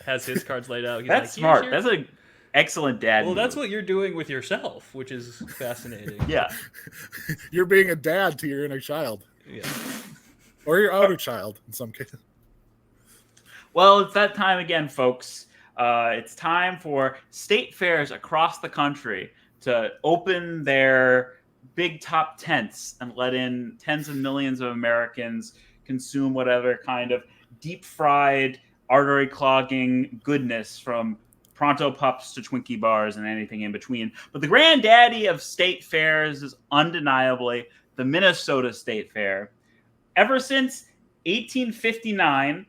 B: Has his cards laid out. He's
C: That's
B: like,
C: smart. That's excellent dad.
B: Well, that's
C: move.
B: what you're doing with yourself, which is fascinating.
C: Yeah.
A: You're being a dad to your inner child.
B: Yeah.
A: Or your outer child, in some cases.
C: Well, it's that time again, folks. It's time for state fairs across the country to open their big top tents and let in tens of millions of Americans consume whatever kind of deep-fried, artery-clogging goodness from Pronto Pups to Twinkie bars and anything in between. But the granddaddy of state fairs is undeniably the Minnesota State Fair. Ever since 1859,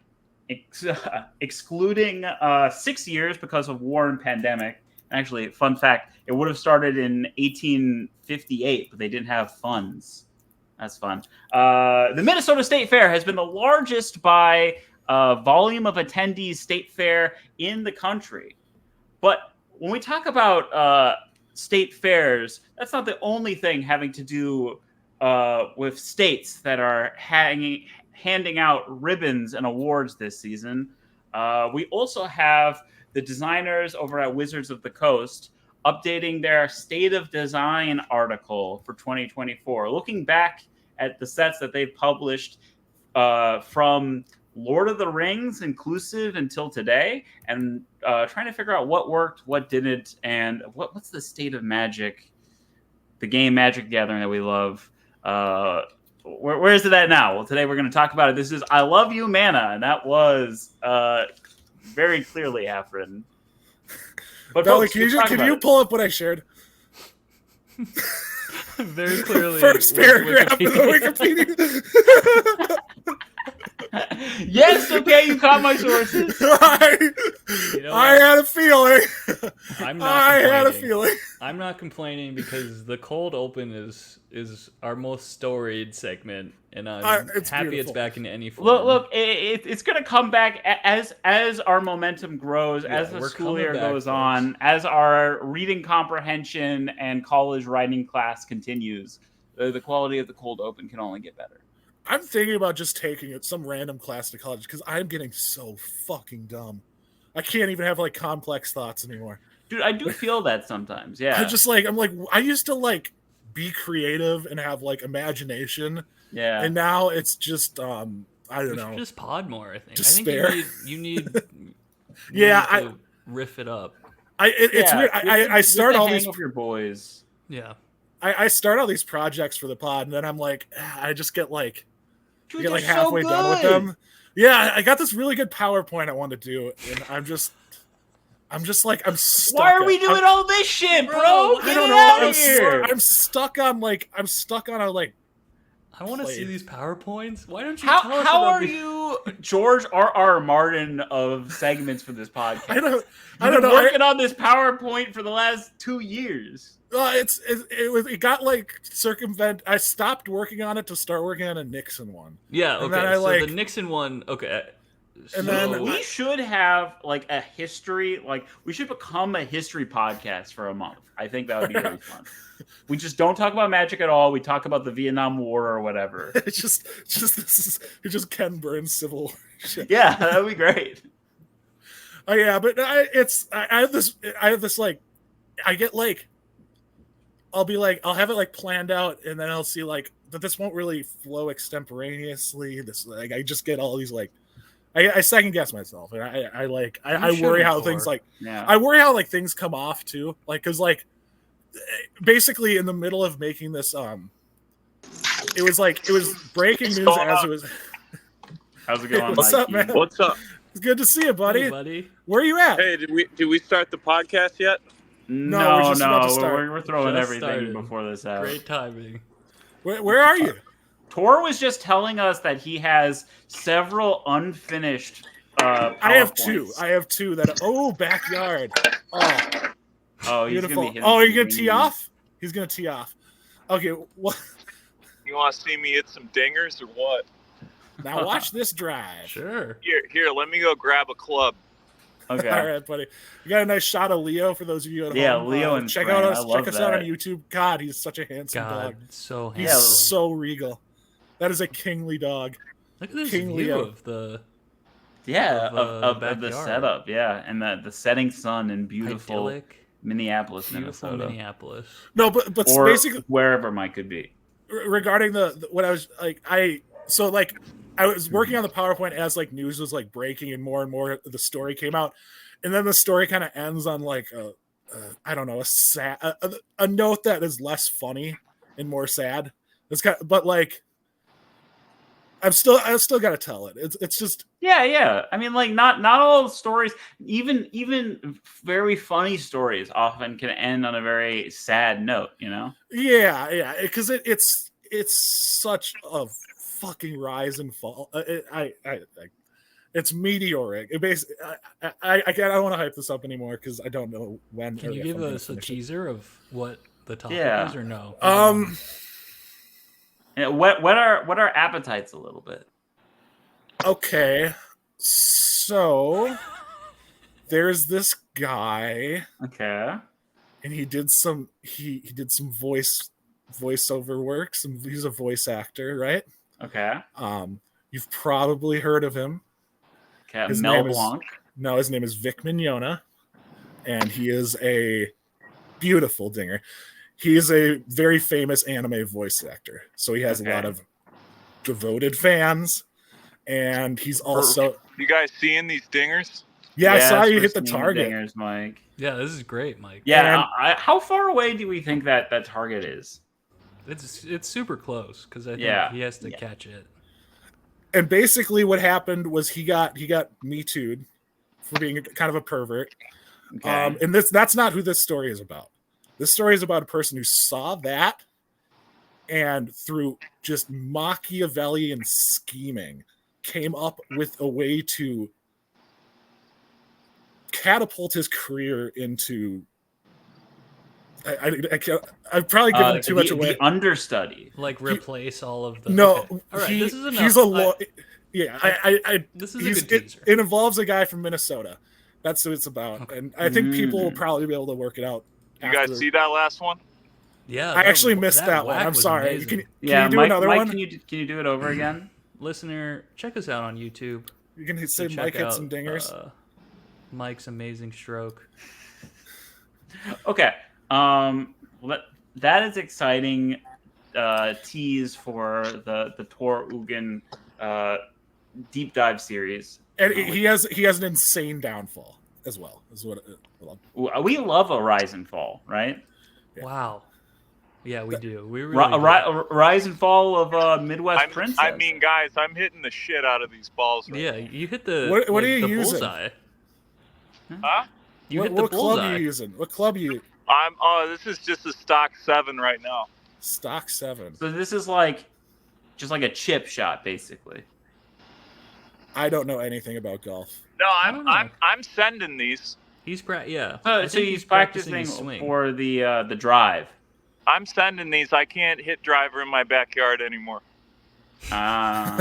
C: excluding 6 years because of war and pandemic. Actually, fun fact, it would have started in 1858, but they didn't have funds. That's fun. The Minnesota State Fair has been the largest by volume of attendees state fair in the country. But when we talk about state fairs, that's not the only thing having to do with states that are handing out ribbons and awards this season. We also have the designers over at Wizards of the Coast updating their State of Design article for 2024, looking back at the sets that they've published from Lord of the Rings inclusive until today, and trying to figure out what worked, what didn't, and what's the state of Magic, the game Magic the Gathering that we love. Where is it at now? Well, today we're going to talk about it. This is I Love You Mana, and that was very clearly half-written. But
A: Belly,
C: folks,
A: can you pull up what I shared?
B: Very clearly.
A: First paragraph of the Wikipedia.
C: Yes, okay, you caught my sources.
A: I had a feeling. I had a feeling.
B: I'm not complaining because the cold open is our most storied segment, and I'm happy
A: beautiful.
B: it's back in any form.
C: Look, it's going to come back as our momentum grows, as the school year goes on, as our reading comprehension and college writing class continues. The quality of the cold open can only get better.
A: I'm thinking about just taking some random class to college because I'm getting so fucking dumb. I can't even have like complex thoughts anymore.
C: Dude, I do feel that sometimes. Yeah.
A: I used to like be creative and have like imagination.
C: Yeah.
A: And now it's just I don't know.
B: Just pod more, I think.
A: Despair.
B: I think you need
A: to
B: riff it up.
A: It's weird. I start all these
C: with your boys.
B: Yeah.
A: I start all these projects for the pod, and then I'm like, I just get like.
C: Dude,
A: get like
C: so
A: halfway
C: good.
A: done with them. Yeah, I got this really good PowerPoint I want to do, and I'm just stuck.
C: Why are we doing all this shit, bro? Get it out of here.
A: I'm stuck on a like.
B: I want to see these PowerPoints. Why don't you
C: How
B: tell us
C: how
B: about
C: are you George R.R. Martin of segments for this podcast?
A: I don't know.
C: You've been working on this PowerPoint for the last 2 years.
A: It got like circumvent. I stopped working on it to start working on a Nixon one.
B: Yeah,
A: And
B: okay.
A: then
B: So the Nixon one, okay.
A: And then
C: We should have like a history, like we should become a history podcast for a month. I think that would be really fun. We just don't talk about Magic at all. We talk about the Vietnam War or whatever.
A: it's just Ken Burns Civil War shit.
C: Yeah, that would be great.
A: Oh yeah, but I have this like, I get like, I'll have it like planned out, and then I'll see like that this won't really flow extemporaneously. This like I just get all these like, I second guess myself, and I worry how things like, I worry how like things come off too, like because like basically in the middle of making this it was breaking news as it was.
C: How's it going?
A: What's up, man?
D: What's up?
A: It's good to see you, buddy.
B: Hey, buddy.
A: Where are you at?
D: Hey, did we start the podcast yet?
A: No, we're just about to start.
C: We're throwing
B: Just
C: everything
B: started.
C: before this out.
B: Great timing.
A: Where are you?
C: Tor was just telling us that he has several unfinished
A: I have two that backyard.
C: Oh, he's
A: beautiful.
C: gonna be
A: Oh, are you gonna tee off? He's gonna tee off. Okay, what?
D: You want to see me hit some dingers or what?
A: Now watch this drive.
B: Sure.
D: Here, let me go grab a club.
C: Okay.
A: All right, buddy. You got a nice shot of Leo for those of you at home.
C: Yeah, Leo and
A: check
C: Fran.
A: out
C: I
A: us.
C: love
A: Check us out
C: that.
A: on YouTube. God, he's such a handsome dog.
B: So
A: He's
B: handsome.
A: so regal. That is a kingly dog.
B: Look at this
A: King
B: view
A: Leo.
B: of the
C: Yeah,
B: of
C: of the
B: backyard.
C: setup, yeah, and the setting sun in beautiful
B: Idyllic,
C: Minneapolis,
B: beautiful
C: Minnesota,
B: Minneapolis.
A: No, but
C: or
A: basically
C: wherever Mike could be.
A: regarding what I was like, I was working on the PowerPoint as like news was like breaking and more of the story came out, and then the story kind of ends on like I don't know, a note that is less funny and more sad. It's but like I still got to tell it. It's just
C: Yeah. I mean, like not all stories, even very funny stories, often can end on a very sad note. You know?
A: yeah, because it's such a fucking rise and fall. It's meteoric. It basically, I don't want to hype this up anymore because I don't know when.
B: Can you give us a teaser of what the topic
C: Yeah.
B: is, or no?
C: Yeah, what our appetites a little bit.
A: Okay, so there's this guy,
C: Okay.
A: and he did some voiceover work. He's a voice actor, right?
C: Okay.
A: You've probably heard of him.
C: Okay.
A: His
C: Mel
A: name
C: Blanc.
A: his name is Vic Mignogna, and he is a beautiful dinger. He is a very famous anime voice actor, so he has a lot of devoted fans, and he's also.
D: You guys seeing these dingers?
A: Yeah, I saw you
C: we're
A: hit the
C: seeing
A: target.
C: Dingers, Mike.
B: Yeah, this is great, Mike.
C: Yeah. How far away do we think that target is?
B: It's super close because I think he has to catch it.
A: And basically, what happened was he got Me Too'd for being kind of a pervert.
C: Okay.
A: And that's not who this story is about. This story is about a person who saw that, and through just Machiavellian scheming, came up with a way to catapult his career into. I've probably given too much away.
C: The understudy,
B: like replace all of the.
A: No,
B: okay. All right, this is enough.
A: He's a
B: this is a good teaser.
A: It involves a guy from Minnesota. That's what it's about,
B: Okay.
A: and I think people will probably be able to work it out.
D: You guys see that last one?
B: Yeah,
A: I actually missed that one. I'm sorry. Can you do
C: Mike,
A: another
C: Mike,
A: one?
C: Can you do it over again?
B: Listener, check us out on YouTube.
A: You can say
B: Check
A: Mike hit
B: out,
A: some dingers.
B: Mike's amazing stroke.
C: Okay. Well, that is exciting. Tease for the Tor Uggen deep dive series,
A: And he has an insane downfall as well. Is what
C: we love a rise and fall, right?
A: Yeah.
B: Wow. Yeah, we do. We really do.
C: Rise and fall of Midwest Princess.
D: I mean, guys, I'm hitting the shit out of these balls. Right
B: Yeah,
D: now.
B: you hit the
A: What are you
B: the
A: using?
B: bullseye.
D: Huh?
B: You hit the
A: what
B: bullseye.
A: club are you using? What club are you?
D: This is just a stock 7 right now.
A: Stock 7.
C: So this is just like a chip shot, basically.
A: I don't know anything about golf.
D: No,
B: don't know.
D: I'm sending these.
B: He's yeah.
C: So,
B: I think
C: he's practicing
B: his swing.
C: for the drive.
D: I'm sending these. I can't hit driver in my backyard anymore.
C: Ah.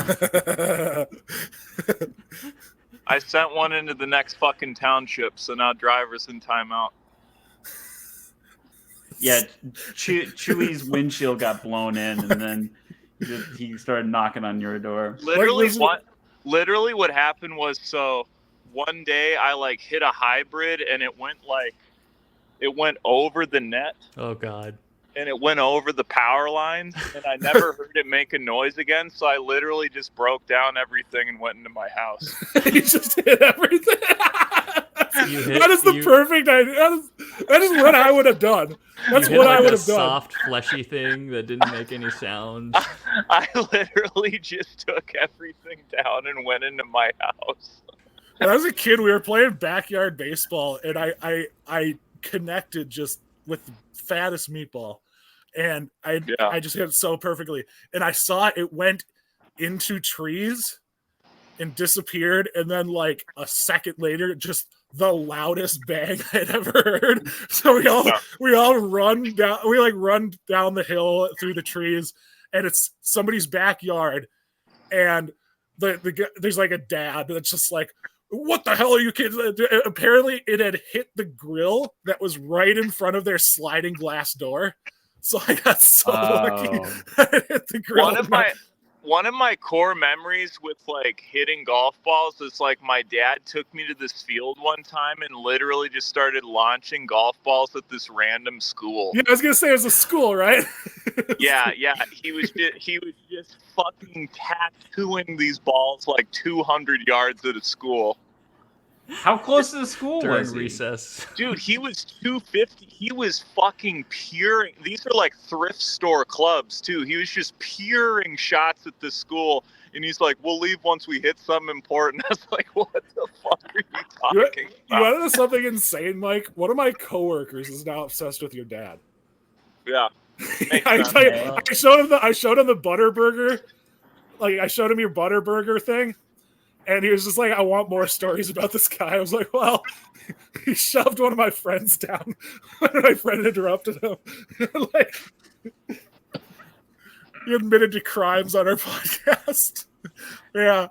D: I sent one into the next fucking township, so now driver's in timeout.
C: Yeah, Chewy's windshield got blown in, and then he started knocking on your door.
D: Literally, what happened was, so one day I hit a hybrid, and it went over the net.
B: Oh God.
D: And it went over the power lines, and I never heard it make a noise again. So I literally just broke down everything and went into my house.
A: You just hit everything. That is the perfect idea. That is what I would have done. That's what I would have done.
B: Soft, fleshy thing that didn't make any sound.
D: I literally just took everything down and went into my house.
A: When I was a kid, we were playing backyard baseball, and I connected just with the fattest meatball. And I just hit it so perfectly. And I saw it went into trees and disappeared. And then a second later, just the loudest bang I'd ever heard. So we all run down. We run down the hill through the trees, and it's somebody's backyard. And there's a dad that's just like, "What the hell are you kids?" Apparently, it had hit the grill that was right in front of their sliding glass door. So I got so lucky. I hit the grill.
D: one of my core memories with like hitting golf balls is like my dad took me to this field one time and literally just started launching golf balls at this random school.
A: Yeah, I was gonna say it was a school, right?
D: Yeah. He was just fucking tattooing these balls like 200 yards at a school.
C: How close to the school
B: During
C: was he?
B: recess.
D: Dude, he was 250. He was fucking peering. These are like thrift store clubs too. He was just peering shots at this school, and he's like, "We'll leave once we hit something important." I was like, "What the fuck are you talking
A: You
D: about?"
A: want to know something insane, Mike? One of my coworkers is now obsessed with your dad.
D: Yeah.
A: I showed him the Butterburger. Like I showed him your Butterburger thing. And he was just like, I want more stories about this guy. I was like, well, he shoved one of my friends down when my friend interrupted him. Like, he admitted to crimes on our podcast. Yeah.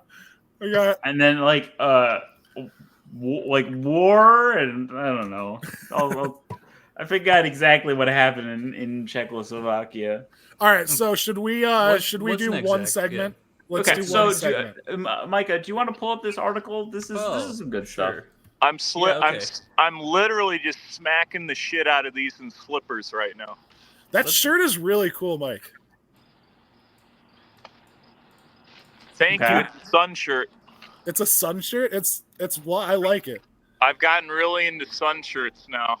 C: And then like war and I don't know. I forgot exactly what happened in Czechoslovakia.
A: All right, so should we do
B: next,
A: one
B: Zach?
A: segment?
B: Yeah.
A: Let's
C: Okay,
A: do
C: so
A: one segment.
C: Micah, do you want to pull up this article? This is some good stuff.
B: Sure.
D: I'm literally just smacking the shit out of these in slippers right now.
A: That shirt is really cool, Mike.
D: Thank you. It's a sun shirt.
A: It's a sun shirt. It's I like it.
D: I've gotten really into sun shirts now.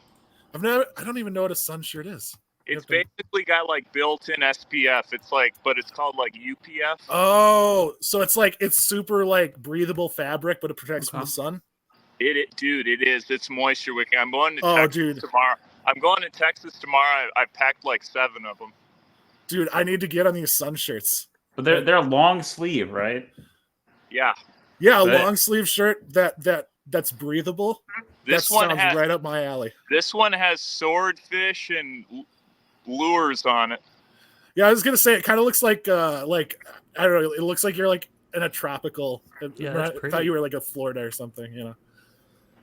A: I don't even know what a sun shirt is.
D: It's basically got like built-in SPF. It's like, but it's called like UPF.
A: Oh, so it's super like breathable fabric, but it protects from the sun.
D: Dude, it is. It's moisture wicking. I'm going to Texas tomorrow. I'm going to Texas tomorrow. I packed like 7 of them.
A: Dude, I need to get on these sun shirts.
C: But they're long sleeve, right?
D: Yeah.
A: Yeah, a long sleeve shirt that's breathable.
D: This
A: that
D: one
A: sounds right up my alley.
D: This one has swordfish and lures on it.
A: Yeah, I was gonna say it kind of looks like I don't know. It looks like you're like in a tropical.
B: Yeah,
A: I
B: that's pretty.
A: thought you were like a Florida or something. You know,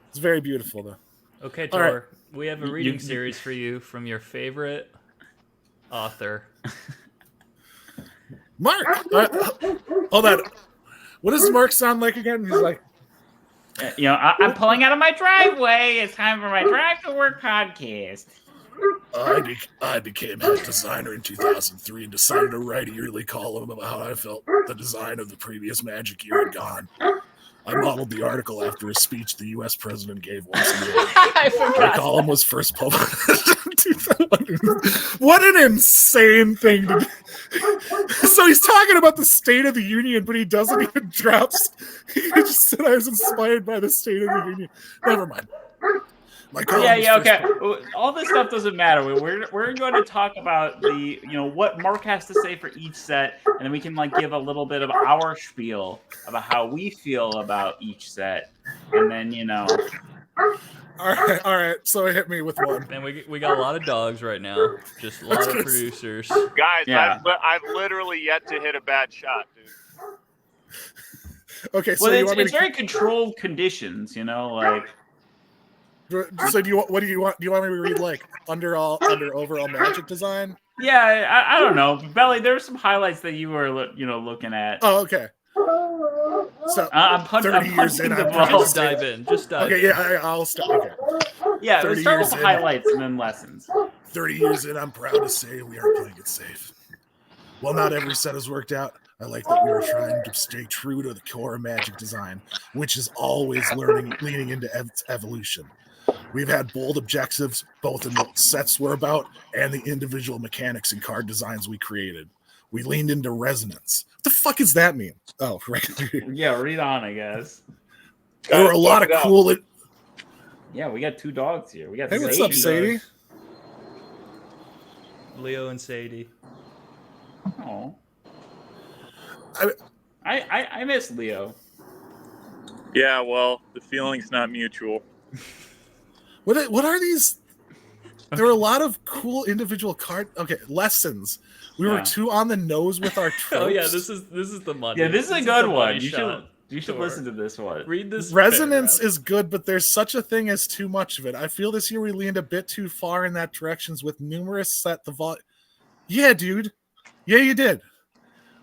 A: it's very beautiful though.
B: Okay, Tor,
A: right.
B: we have a reading series for you from your favorite author.
A: Mark, hold on. What does Mark sound like again? He's like,
C: I'm pulling out of my driveway. It's time for my Drive to Work podcast.
A: I became head designer in 2003 and decided to write a yearly column about how I felt the design of the previous magic year had gone. I modeled the article after a speech the U.S. president gave once a year. The column was first published in 2000. What an insane thing to do. So he's talking about the State of the Union, but he doesn't even drop. He just said I was inspired by the State of the Union. Never mind.
C: Okay. All this stuff doesn't matter. We're going to talk about the what Mark has to say for each set, and then we can like give a little bit of our spiel about how we feel about each set, and then
A: All right. So hit me with one.
B: Man, we got a lot of dogs right now. Just a lot of producers.
D: Guys,
C: Yeah.
D: I've literally yet to hit a bad shot, dude.
A: Okay, so
C: well, it's very controlled conditions, like.
A: So do you want me to read like under overall magic design?
C: Yeah, I don't know, Belly. There's some highlights that you were looking at.
A: Oh, okay. So
C: I'm
A: 30 years in,
B: Just dive in.
A: Okay, yeah, I'll stop. Okay.
C: Yeah, let's start with the
A: in.
C: highlights and then lessons.
A: 30 years in, I'm proud to say we are playing it safe. While not every set has worked out, I like that we are trying to stay true to the core of magic design, which is always leaning into evolution. We've had bold objectives, both in what sets we're about and the individual mechanics and card designs we created. We leaned into resonance. What the fuck does that mean? Oh, right.
C: Yeah, read on, I guess.
A: There were a lot of cool...
C: Yeah, we got 2 dogs here. We got
A: Hey, what's up, Sadie?
B: Leo and Sadie.
C: Oh. I miss Leo.
D: Yeah, well, the feeling's not mutual.
A: What are these? There were a lot of cool individual lessons. We were too on the nose with our tropes.
B: Oh yeah, this is the money.
C: Yeah, this is a good one. You should listen to this one.
B: Read this.
A: Resonance is good, but there's such a thing as too much of it. I feel this year we leaned a bit too far in that direction with numerous Yeah, dude. Yeah, you did.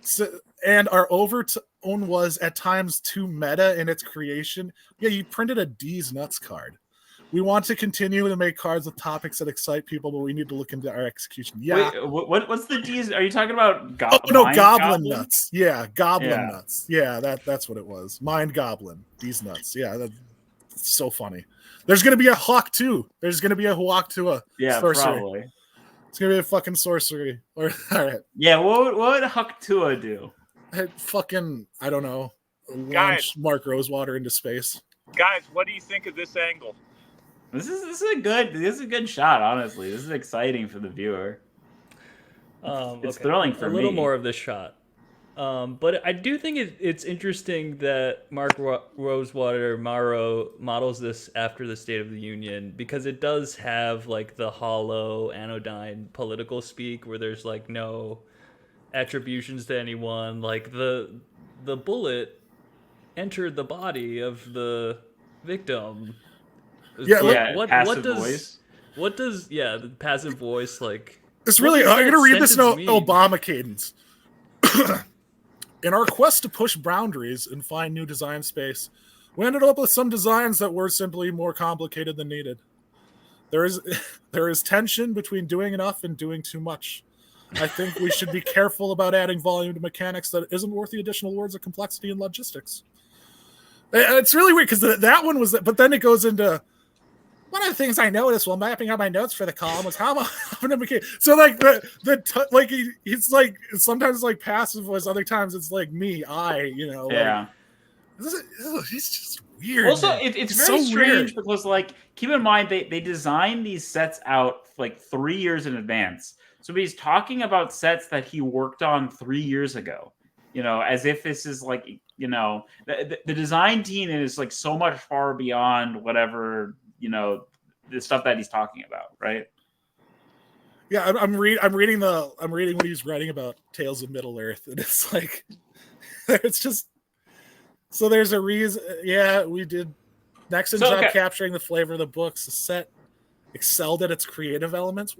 A: So, and our overtone was at times too meta in its creation. Yeah, you printed a D's Nuts card. We want to continue to make cards with topics that excite people, but we need to look into our execution. Yeah.
C: Wait, what's the D's? Are you talking about
A: Goblin Nuts. Yeah, Goblin
C: Yeah.
A: Nuts. Yeah, that's what it was. Mind Goblin. These nuts. Yeah, that's so funny. There's gonna be a Hawk too. There's gonna be a Hawk to a sorcery.
C: Probably.
A: It's gonna be a fucking sorcery. Or all right.
C: Yeah, what would Hucktua do?
A: I don't know. Launch
D: Guys.
A: Mark Rosewater into space.
D: Guys, what do you think of this angle?
C: This is a good shot. Honestly, this is exciting for the viewer. It's thrilling for me.
B: A little more of this shot. But I do think it's interesting that Mark Rosewater models this after the State of the Union, because it does have like the hollow anodyne political speak where there's like no attributions to anyone. Like the bullet entered the body of the victim.
A: Yeah,
B: what does the passive voice like?
A: It's really. I'm gonna read this in Obama cadence. In our quest to push boundaries and find new design space, we ended up with some designs that were simply more complicated than needed. There is tension between doing enough and doing too much. I think we should be careful about adding volume to mechanics that isn't worth the additional words of complexity and logistics. It's really weird because that one was, but then it goes into. One of the things I noticed while mapping out my notes for the column was how often it became so like he's like sometimes like passive voice, other times it's like me,
C: Yeah.
A: He's just weird.
C: Also,
A: man.
C: it's very
A: so
C: strange
A: weird.
C: because like keep in mind they designed these sets out like 3 years in advance. So he's talking about sets that he worked on 3 years ago. As if this is like the design team is like so much far beyond whatever. The stuff that he's talking about, right?
A: Yeah, I'm reading what he's writing about Tales of Middle Earth, and it's like it's just so there's a reason. Yeah, we did next in job capturing the flavor of the books. The set excelled at its creative elements.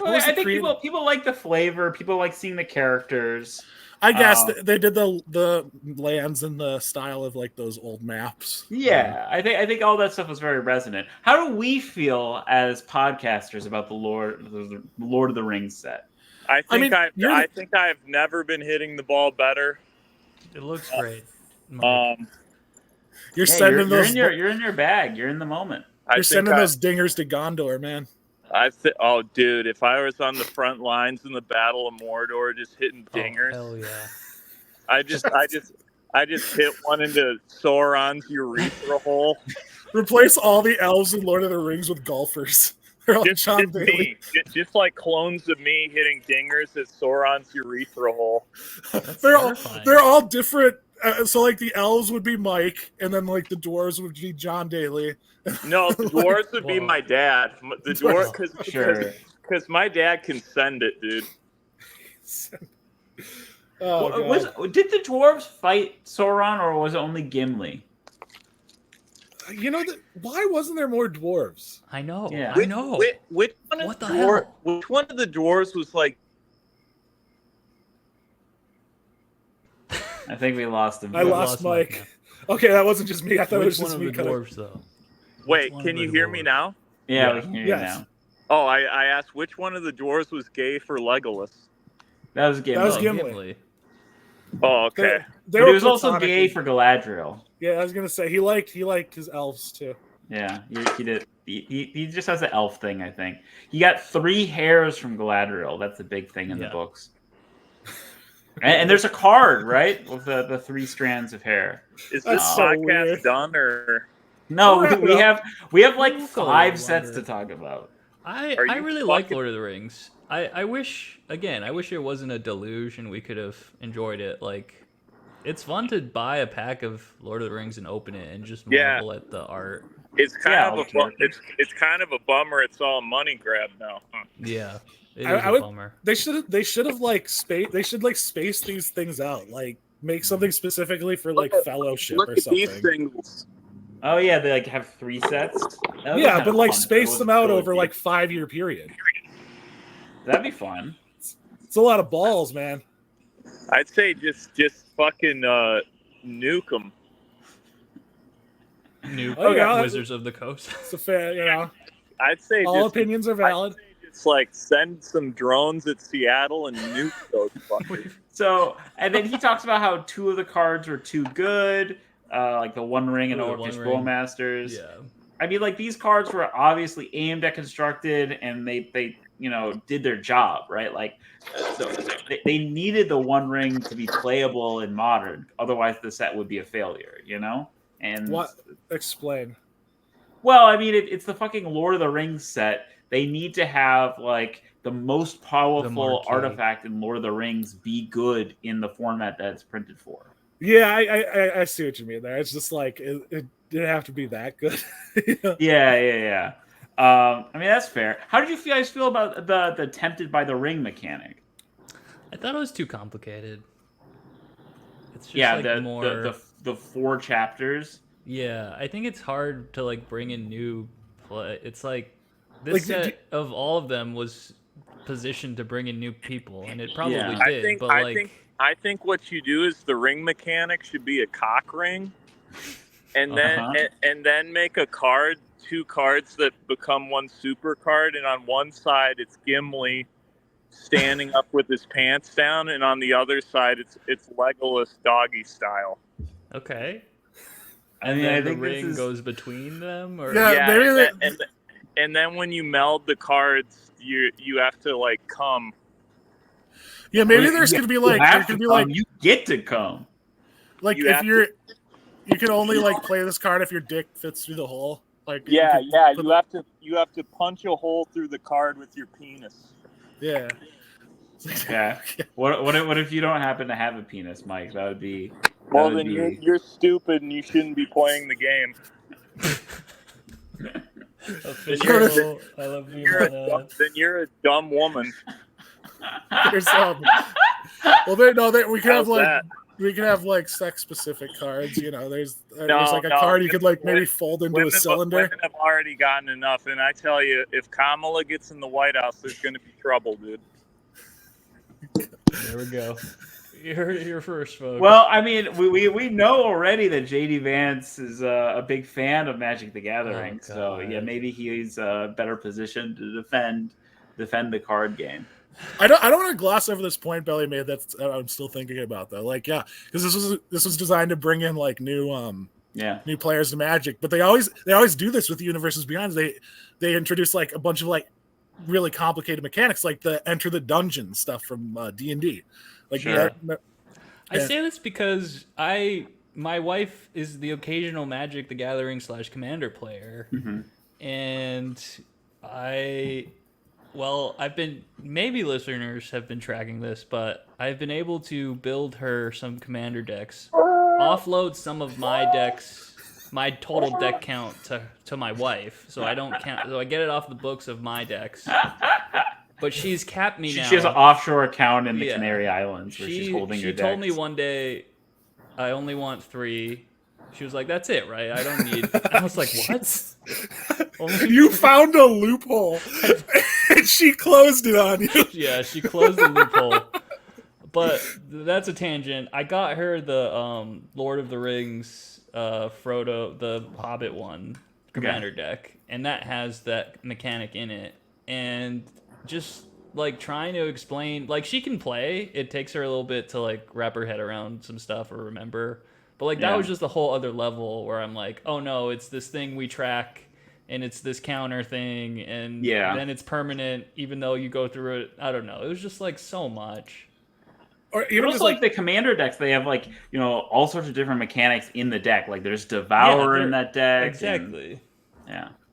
C: I think people like the flavor. People like seeing the characters.
A: I guess they did the lands in the style of like those old maps.
C: Yeah, I think all that stuff was very resonant. How do we feel as podcasters about the Lord of the Rings set?
D: I think I've never been hitting the ball better.
B: It looks great.
A: You're sending those.
C: You're in your bag. You're in the moment.
A: You're sending those dingers to Gondor, man.
D: Oh, dude! If I was on the front lines in the Battle of Mordor, just hitting dingers,
B: hell yeah!
D: I just hit one into Sauron's urethra hole.
A: Replace all the elves in Lord of the Rings with golfers. They're all John Bailey.
D: Just like clones of me hitting dingers at Sauron's urethra hole.
A: They're all different. So like the elves would be Mike, and then like the dwarves would be John Daly.
D: No, the dwarves would be my dad. The dwarf, because my dad can send it, dude.
C: Did the dwarves fight Sauron, or was it only Gimli?
A: Why wasn't there more dwarves?
B: I know.
C: Yeah.
B: I know.
D: Which one of the dwarves was like?
C: I think we lost him.
A: I lost Mike. Okay, that wasn't just me. I thought it was just me.
B: Which one of the dwarves, though?
D: Wait, can you hear me now?
C: Yeah, we can hear you now.
D: Oh, I asked which one of the dwarves was gay for Legolas.
C: That was Gimli.
A: That was Gimli.
D: Oh, okay.
C: But he was also gay for Galadriel.
A: Yeah, I was gonna say he liked his elves too.
C: Yeah, he did. He just has an elf thing, I think. He got 3 hairs from Galadriel. That's a big thing in the books. And there's a card, right, with the 3 strands of hair.
D: Is this podcast done or?
C: No, we have like 5 sets to talk about.
B: I really like Lord of the Rings. I wish it wasn't a deluge and we could have enjoyed it. Like, it's fun to buy a pack of Lord of the Rings and open it and just marvel at the art.
D: It's kind of a bummer. It's all a money grab now. Huh?
B: Yeah, it is a bummer.
A: They should have like space these things out. Like make something specifically for like Fellowship or something.
D: These things.
C: Oh yeah, they like have 3 sets.
A: Yeah, but like space them out over like 5-year period.
C: That'd be fun.
A: It's a lot of balls, man.
D: I'd say just fucking nuke them.
B: New
A: Oh, yeah,
B: Wizards of the Coast.
A: It's a fair, you know.
D: I'd say
A: All
D: just,
A: opinions are valid.
D: I'd say just like send some drones at Seattle and nuke those fuckers.
C: So, and then he talks about how 2 of the cards were too good, like the One Ring and
B: Ooh, the
C: Orcish
B: One Ring.
C: Bowmasters.
B: Yeah.
C: I mean, like, these cards were obviously aimed at Constructed, and they did their job, right? Like, so they needed the One Ring to be playable in Modern. Otherwise, the set would be a failure, And
A: What? Explain.
C: well, I mean, it's the fucking Lord of the Rings set. They need to have like the most powerful
B: marquee.
C: artifact in Lord of the Rings be good in the format that it's printed for.
A: Yeah, I see what you mean there. It's just like it didn't have to be that good.
C: Yeah. I mean, that's fair. How did you guys feel about the tempted by the ring mechanic?
B: I thought it was too complicated. It's just
C: the 4 chapters.
B: Yeah, I think it's hard to like bring in new play. It's like this set of all of them was positioned to bring in new people, and it probably did.
D: I think what you do is the ring mechanic should be a cock ring, and then make a card, 2 cards that become 1 super card, and on one side it's Gimli standing up with his pants down, and on the other side it's Legolas doggy style.
B: Okay.
C: I mean, I
B: the
C: think
B: ring goes between them, or
D: and then when you meld the cards, you have to like come.
A: Yeah, maybe there's gonna be like
C: you get to come.
A: Like you can only like play this card if your dick fits through the hole. Like
D: you have to punch a hole through the card with your penis.
A: Yeah.
C: Yeah. What if you don't happen to have a penis, Mike? That would be.
D: Well, then you're stupid and you shouldn't be playing the game.
B: Official, I love you.
D: Then you're a dumb woman.
A: We can have like sex specific cards. There's like a card you could like maybe fold into a cylinder.
D: Women have already gotten enough, and I tell you, if Kamala gets in the White House, there's going to be trouble, dude.
B: There we go. You heard it here first, folks.
C: Well, I mean, we know already that JD Vance is a big fan of Magic the Gathering, so yeah, maybe he's better positioned to defend the card game.
A: I don't want to gloss over this point Belly made that I'm still thinking about though. Like, yeah, because this was designed to bring in like new players to Magic, but they always do this with Universes Beyond. They introduce like a bunch of like really complicated mechanics, like the enter the dungeon stuff from D&D. Like,
C: sure.
B: I say this because my wife is the occasional Magic the Gathering / Commander player, and I've been, maybe listeners have been tracking this, but I've been able to build her some Commander decks, offload some of my decks, my total deck count to my wife, so I don't count, so I get it off the books of my decks. But she's capped me now.
C: She has an offshore account in the Canary Islands where she's holding your decks.
B: She told me one day, I only want 3. She was like, "That's it, right? I don't need." I was like, "What?"
A: You found a loophole, and she closed it on you.
B: Yeah, she closed the loophole. But that's a tangent. I got her the Lord of the Rings, Frodo, the Hobbit one, Commander deck, and that has that mechanic in it. And just like trying to explain, like she can play. It takes her a little bit to like wrap her head around some stuff or remember. But like that was just a whole other level where I'm like, oh no, it's this thing we track, and it's this counter thing, and then it's permanent even though you go through it. I don't know. It was just like so much.
C: Or even just like the Commander decks, they have like all sorts of different mechanics in the deck. Like there's Devour in that deck.
B: Exactly.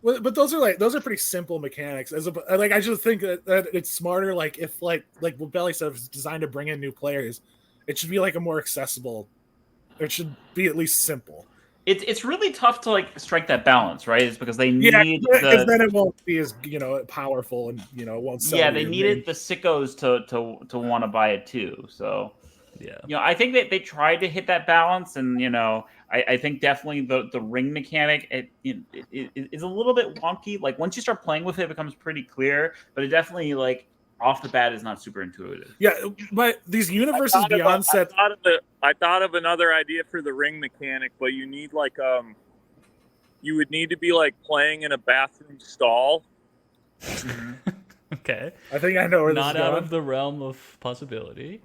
A: Well, but those are pretty simple mechanics. I just think that it's smarter. Like if like what Belly said, it's designed to bring in new players, it should be like a more accessible. It should be at least simple.
C: It's really tough to like strike that balance, right? It's because they need
A: because then it won't be as powerful and it won't sell.
C: Yeah, they needed the sickos to want to buy it too. So I think that they tried to hit that balance, and I think definitely the ring mechanic it is a little bit wonky. Like once you start playing with it, it becomes pretty clear. But it definitely like off the bat is not super intuitive.
A: Yeah, but these universes beyond set.
D: I thought of another idea for the ring mechanic, but you need like you would need to be like playing in a bathroom stall.
B: Okay.
A: I think I know where this is
B: Not
A: going.
B: out of the realm of possibility.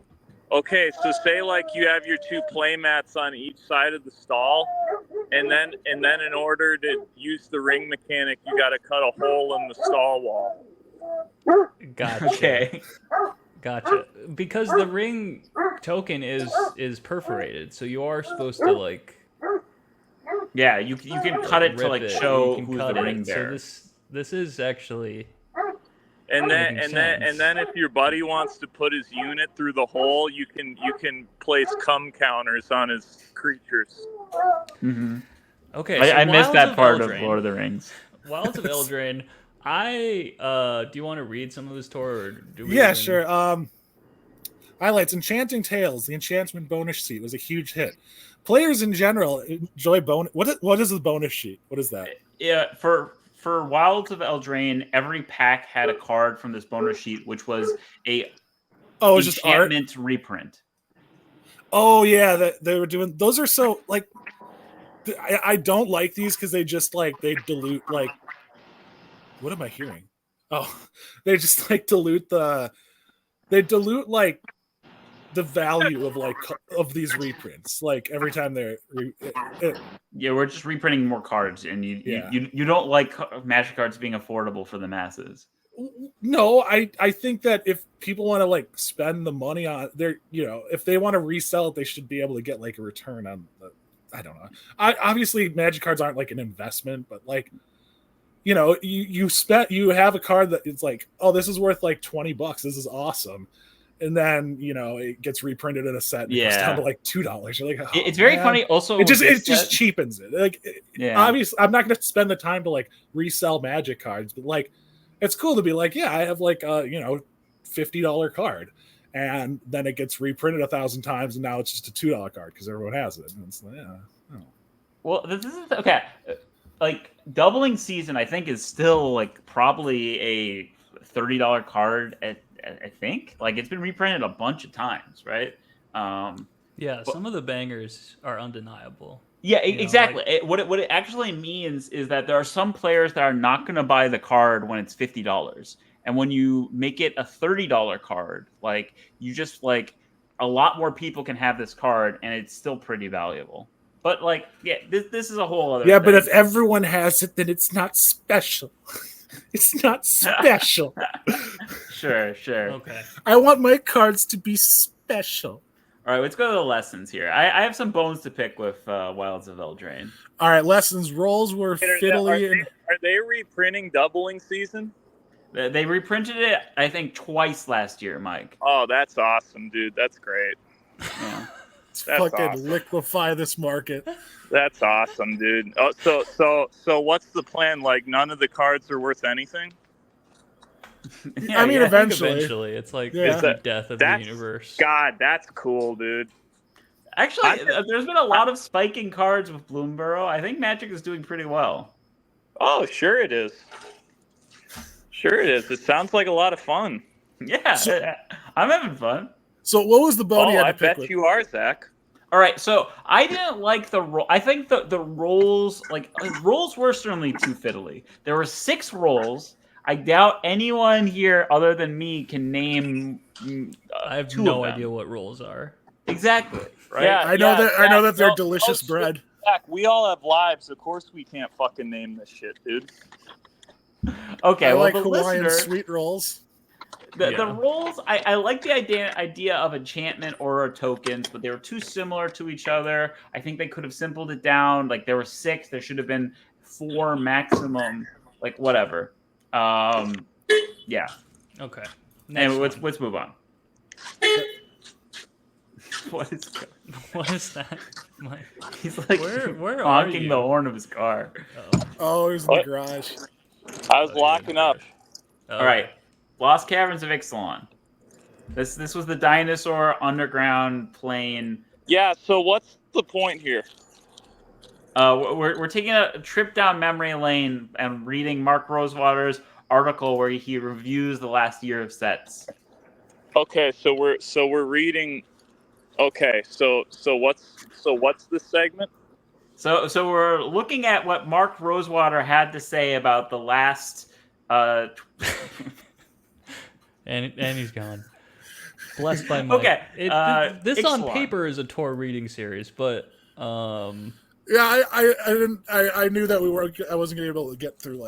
D: Okay, so say like you have your two play mats on each side of the stall, and then in order to use the ring mechanic, you got to cut a hole in the stall wall.
B: Gotcha.
C: Okay.
B: Gotcha. Because the ring token is perforated, so you are supposed to like.
C: Yeah, you can cut it to
B: rip
C: like
B: it.
C: show
B: You can
C: who's
B: cut
C: the
B: it.
C: ring
B: So
C: bearer.
B: this is actually.
D: And then
B: Making
D: and
B: sense.
D: then if your buddy wants to put his unit through the hole, you can place cum counters on his creatures.
C: Mm-hmm.
B: Okay, so
C: I missed
B: Wilds
C: that part of
B: Eldraine.
C: Lord of the Rings.
B: Wilds of Eldraine. Do you want to read some of this, Tor? Or do we
A: Yeah,
B: even-
A: sure. Highlights: Enchanting Tales. The enchantment bonus sheet was a huge hit. Players in general enjoy bonus. What is the bonus sheet? What is that?
C: Yeah, for Wilds of Eldraine, every pack had a card from this bonus sheet, which was a
A: Oh, it's just art.
C: enchantment reprint.
A: Oh yeah, that they were doing. Those are so like. I don't like these because they just like they dilute like. What am I hearing? Oh, they just like dilute the. They dilute like the value of like of these reprints. Like every time they're.
C: Yeah, we're just reprinting more cards, and
A: Yeah.
C: you don't like Magic cards being affordable for the masses.
A: No, I think that if people want to like spend the money on their, if they want to resell it, they should be able to get like a return on the. I don't know. Obviously, Magic cards aren't like an investment, but like, you have a card that it's like, oh, this is worth like $20. This is awesome, and then it gets reprinted in a set. And it goes down to like $2. You're like, oh,
C: It's very
A: man.
C: funny. Also,
A: It just
C: this set-
A: cheapens it. Like,
C: Yeah.
A: obviously, I'm not going to spend the time to like resell Magic cards, but like, it's cool to be like, yeah, I have like a $50 card, and then it gets reprinted 1,000 times, and now it's just a $2 card because everyone has it. And it's like, yeah. Oh.
C: Well, this is okay. Like doubling season, I think is still like probably a $30 card. I think like it's been reprinted a bunch of times, right?
B: Yeah, some of the bangers are undeniable.
C: Yeah,
B: You know,
C: exactly. What it actually means is that there are some players that are not going to buy the card when it's $50, and when you make it a $30 card, like you just like a lot more people can have this card, and it's still pretty valuable. But like, yeah, this is a whole other.
A: Yeah, but
C: thing.
A: if everyone has it, then it's not special. It's not special.
C: Sure.
B: Okay.
A: I want my cards to be special.
C: All right, let's go to the lessons here. I have some bones to pick with Wilds of Eldraine.
A: All right, lessons. Rolls were fiddly.
D: Are they reprinting doubling season?
C: They reprinted it, I think, twice last year, Mike.
D: Oh, that's awesome, dude. That's great.
C: Yeah.
A: Let's
D: That's
A: fucking
D: awesome.
A: liquefy this market.
D: That's awesome, dude. Oh, so what's the plan? Like none of the cards are worth anything?
A: I mean,
B: I think
A: eventually.
B: it's like
A: Yeah.
B: the death of the
D: That's
B: universe.
D: God, that's cool, dude.
C: Actually, there's been a lot of spiking cards with Bloomborough. I think Magic is doing pretty well.
D: Oh, sure it is. Sure it is. It sounds like a lot of fun.
C: Yeah, I'm having fun.
A: So what was the bone you
D: Oh,
A: had
D: I
A: to pick
D: bet
A: with?
D: you are, Zach.
C: All right, so I didn't like the roll. I think the rolls, like rolls, were certainly too fiddly. There were 6 rolls. I doubt anyone here other than me can name.
B: I have
C: 2
B: no
C: of them.
B: idea what rolls are.
C: Exactly. Right.
D: Yeah.
A: I know that they're
D: no,
A: delicious
D: no,
A: bread.
D: Zach, we all have lives. Of course we can't fucking name this shit, dude.
C: Okay.
A: I
C: well,
A: like
C: the
A: Hawaiian
C: listener,
A: sweet rolls.
C: the
B: Yeah.
C: rolls, I like the idea of enchantment aura tokens, but they were too similar to each other. I think they could have simpled it down. Like there were 6, there should have been 4 maximum. Like whatever. Yeah.
B: Okay.
C: And
B: Next one.
C: let's move on. What is?
B: What is that?
C: He's like
B: Where are
C: honking
B: you?
C: the horn of his car.
B: Oh.
A: Oh, he's in the
D: What?
A: garage.
D: I was
B: Oh, yeah,
D: locking up.
C: All right, Lost Caverns of Ixalan. This was the dinosaur underground plane.
D: Yeah, so what's the point here?
C: We're taking a trip down memory lane and reading Mark Rosewater's article where he reviews the last year of sets.
D: Okay, so we're reading. Okay, so what's the segment?
C: So we're looking at what Mark Rosewater had to say about the last.
B: And he's gone. Blessed by Mike.
C: Okay,
B: This on
C: Ixalan.
B: paper is a Tor reading series, but
A: Yeah, I knew that I wasn't gonna be able to get through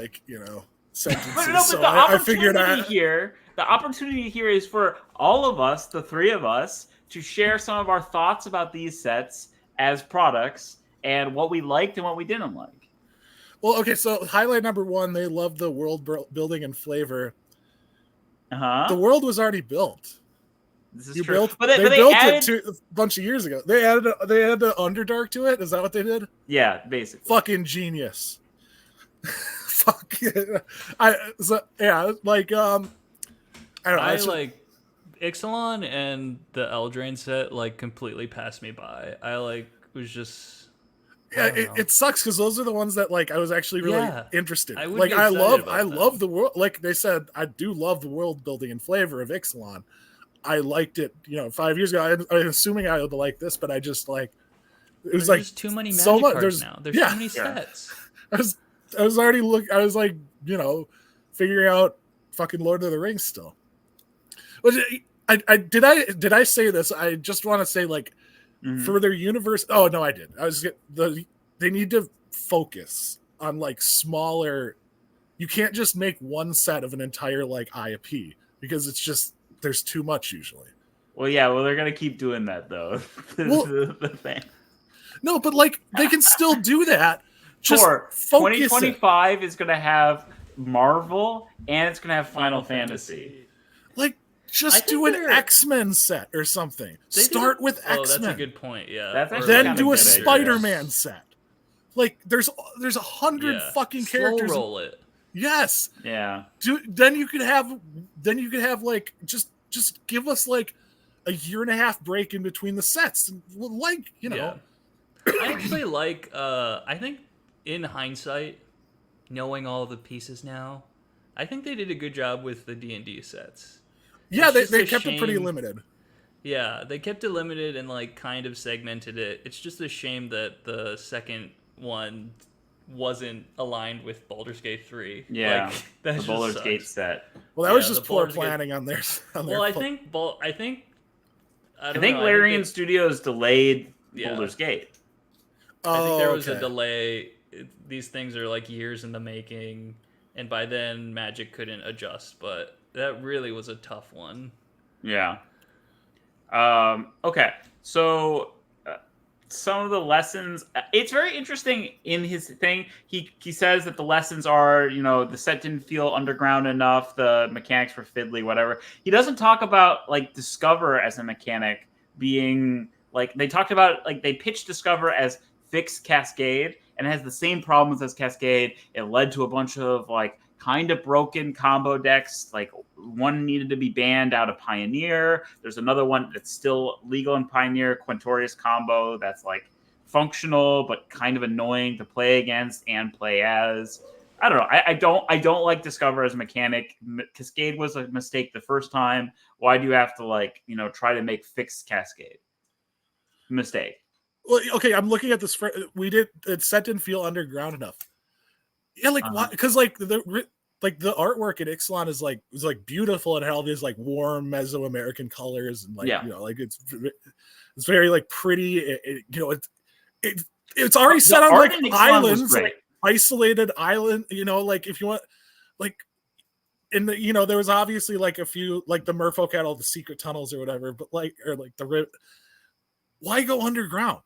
A: sentences.
C: But
A: so
C: the
A: I figured
C: the opportunity here is for all of us, the three of us, to share some of our thoughts about these sets as products and what we liked and what we didn't like.
A: Well, okay, so highlight number 1, they love the world building and flavor. The world was already built.
C: This is
A: You
C: true.
A: built,
C: But
A: they
C: they
A: built
C: added...
A: it a bunch of years ago. They added the Underdark to it. Is that what they did?
C: Yeah, basically.
A: Fucking genius. Fuck. I don't know.
B: I like Ixalan and the Eldraine set completely passed me by. Was just
A: Yeah, it sucks because those are the ones that I was actually really interested.
B: I would be excited
A: I
B: about
A: love the world. Like they said, I do love the world building and flavor of Ixalan. I liked it, 5 years ago. I'm assuming I would like this, but I just it was
B: there's too many Magic
A: so much.
B: cards now. There's too many sets.
A: I was already figuring out fucking Lord of the Rings still. But did I say this? I just want to say for their universe. Oh no, I did. They need to focus on smaller. You can't just make one set of an entire IAP because it's just there's too much usually.
C: Well, yeah. Well, they're gonna keep doing that though. The thing.
A: No, but they can still do that. Just
C: Tor, 2025 is gonna have Marvel and it's gonna have Final Fantasy.
A: Just do an X-Men set or something. Start with X-Men.
B: Oh, that's a good point. Yeah.
A: Then do a Spider-Man set. There's 100 fucking characters.
B: Slow roll it.
A: Yes.
C: Yeah.
A: Then you could have just give us a year and a half break in between the sets.
B: I actually I think in hindsight, knowing all the pieces now, I think they did a good job with the D&D sets.
A: Yeah, they kept it pretty limited.
B: Yeah, they kept it limited and kind of segmented it. It's just a shame that the second one wasn't aligned with Baldur's Gate 3.
C: Yeah, the Baldur's Gate set.
A: Well, that was just poor planning on their.
B: Well, I think
C: Larian Studios delayed Baldur's Gate.
B: I think there was a delay. These things are years in the making, and by then Magic couldn't adjust. But that really was a tough one.
C: Yeah. Okay, so some of the lessons. It's very interesting in his thing. He says that the lessons are, the set didn't feel underground enough. The mechanics were fiddly, whatever. He doesn't talk about Discover as a mechanic being they talked about they pitched Discover as fixed Cascade, and it has the same problems as Cascade. It led to a bunch of kind of broken combo decks. One needed to be banned out of Pioneer. There's another one that's still legal in Pioneer, Quintorius combo, that's functional but kind of annoying to play against and play as. I don't know. I don't like Discover as a mechanic. Cascade was a mistake the first time. Why do you have to try to make fixed Cascade? Mistake.
A: Well, okay, I'm looking at this. It set didn't feel underground enough. Yeah, why? Because the artwork in Ixalan is beautiful and had all these warm Mesoamerican colors and it's very pretty. It's already set on islands, isolated island. If you want in the there was obviously a few the Merfolk had all the secret tunnels or whatever, but why go underground?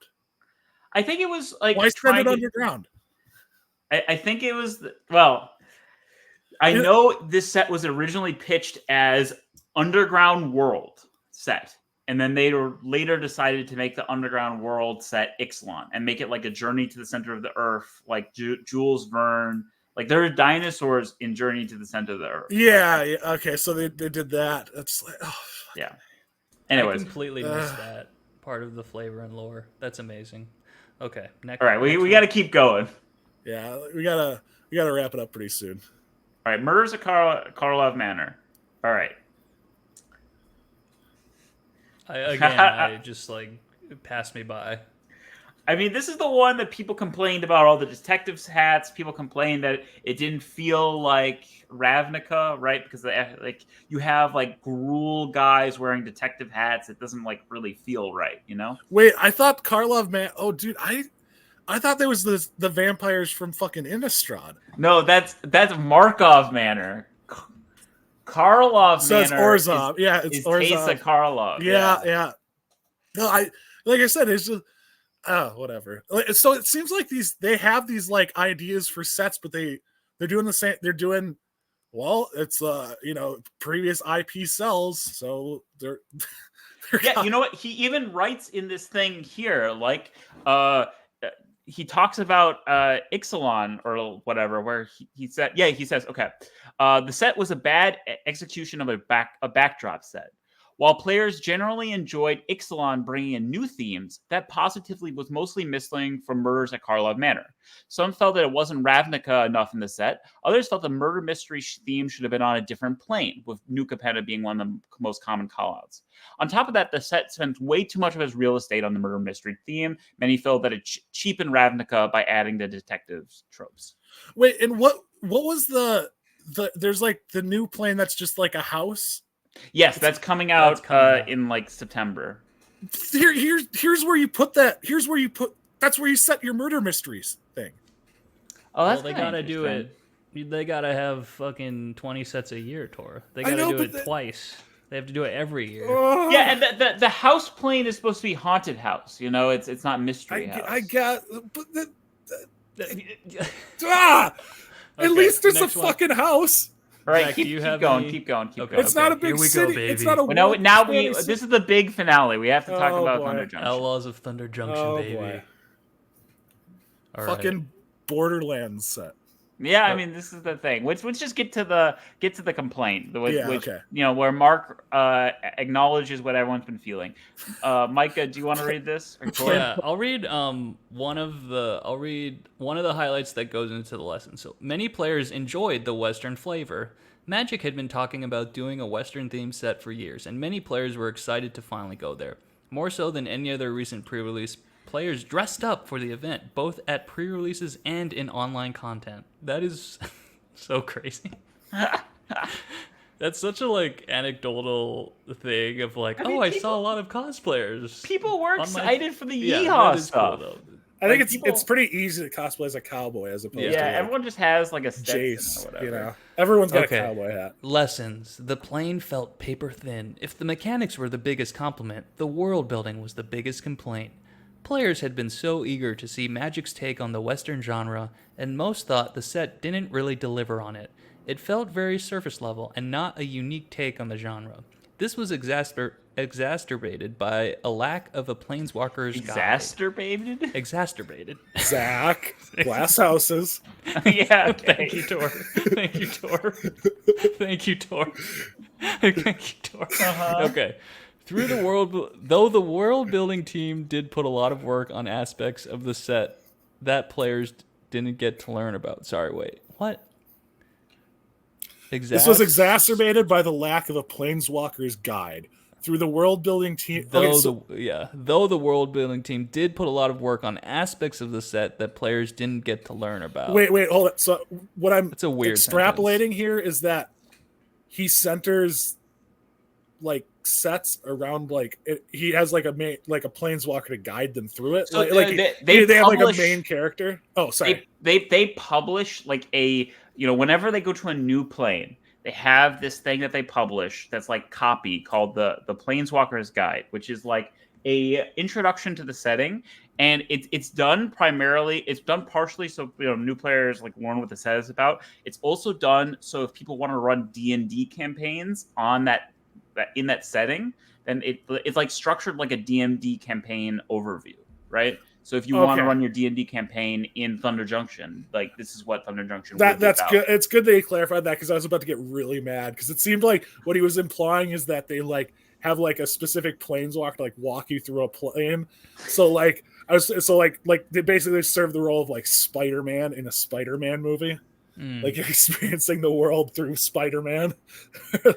C: I think it was
A: why send it underground?
C: I think it was I know this set was originally pitched as Underground World set, and then they later decided to make the Underground World set Ixalan and make it a Journey to the Center of the Earth, Jules Verne. There are dinosaurs in Journey to the Center of the Earth.
A: Yeah. Okay, so they did that. That's
C: yeah. Anyways,
B: I completely missed that part of the flavor and lore. That's amazing. Okay, next.
C: All right, we got to keep going.
A: Yeah, we gotta wrap it up pretty soon.
C: All right, Murders at Karlov Manor. All right.
B: I just like it passed me by.
C: I mean, this is the one that people complained about all the detectives' hats. People complained that it didn't feel like Ravnica, right? Because like you have like Gruul guys wearing detective hats. It doesn't like really feel right, you know?
A: Wait, I thought Karlov man. Oh, dude, I thought there was the vampires from fucking Innistrad.
C: No, that's Markov Manor. Karlov
A: So it's
C: Manor
A: Orzhov. Yeah, it's
C: is
A: Orzhov.
C: Teysa Karlov.
A: Yeah. No, like I said, it's just whatever. So it seems like they have these like ideas for sets, but they're doing the same. They're doing well. It's previous IP sells, so they're
C: Yeah, you know what? He even writes in this thing here, like he talks about Ixalan or whatever, where he said, he says, okay, the set was a bad execution of a backdrop set. While players generally enjoyed Ixalan bringing in new themes, that positively was mostly missing from Murders at Karlov Manor. Some felt that it wasn't Ravnica enough in the set. Others felt the murder mystery theme should have been on a different plane, with New Capenna being one of the most common callouts. On top of that, the set spent way too much of its real estate on the murder mystery theme. Many felt that it cheapened Ravnica by adding the detectives tropes.
A: Wait, and what was the there's like the new plane that's just like a house?
C: Yes, that's coming out in like September.
A: Here's where you put that. That's where you set your murder mysteries thing.
C: Oh, that's
B: they gotta do it. They gotta have fucking 20 sets a year, Tor. They gotta do it twice. They have to do it every year.
C: Yeah, and the house plane is supposed to be haunted house. You know, it's not mystery house.
A: I got, but at least there's a fucking house.
C: All right,
B: Zach,
C: keep going.
A: It's not a big city.
B: Go,
A: it's not a.
C: This is the big finale. We have to talk about Thunder Junction.
B: Outlaws of Thunder Junction, baby.
A: Boy.
B: All
A: fucking
B: right.
A: Borderlands set.
C: Yeah, I mean, this is the thing. Let's just get to the complaint,
A: okay.
C: Where Mark acknowledges what everyone's been feeling. Micah, do you want to read this?
B: Yeah, I'll read one of the highlights that goes into the lesson. So many players enjoyed the Western flavor. Magic had been talking about doing a Western themed set for years, and many players were excited to finally go there. More so than any other recent pre-release, players dressed up for the event, both at pre-releases and in online content. That is so crazy. That's such a like anecdotal thing of like, I saw a lot of cosplayers.
C: People were excited for the Yeehaw stuff.
A: Cool, I think it's pretty easy to cosplay as a cowboy as opposed to
C: everyone just has like a
A: Jace,
C: or whatever.
A: you know. Everyone's got a cowboy hat.
B: Lessons. The plane felt paper thin. If the mechanics were the biggest compliment, the world building was the biggest complaint. Players had been so eager to see Magic's take on the Western genre, and most thought the set didn't really deliver on it. It felt very surface level and not a unique take on the genre. This was exacerbated by a lack of a Planeswalker's
C: guide. Exacerbated?
A: Zach, glass houses.
C: Yeah, okay.
B: Thank you, Tor. Thank you, Tor. Thank you, Tor. Okay. Though the world building team did put a lot of work on aspects of the set that players didn't get to learn about. Sorry, wait. What?
A: This was exacerbated by the lack of a Planeswalker's guide. Through the world building team.
B: Though the world building team did put a lot of work on aspects of the set that players didn't get to learn about.
A: Wait, hold on. So what I'm
B: It's a weird
A: extrapolating
B: sentence.
A: here is that he centers like sets around he has like a Planeswalker to guide them through it.
C: So
A: they have like a main character. Oh, sorry.
C: They publish like whenever they go to a new plane, they have this thing that they publish that's like copy called the Planeswalker's Guide, which is like a introduction to the setting, and it's done partially so new players like learn what the set is about. It's also done so if people want to run D&D campaigns on that in that setting, then it's like structured like a DMD campaign overview, right? So if you want to run your D&D campaign in Thunder Junction, like this is what Thunder Junction
A: that's good. It's good that you clarified that because I was about to get really mad because it seemed like what he was implying is that they like have like a specific planeswalker to like walk you through a plane. So like they basically serve the role of like Spider-Man in a Spider-Man movie. Like you're experiencing the world through Spider-Man.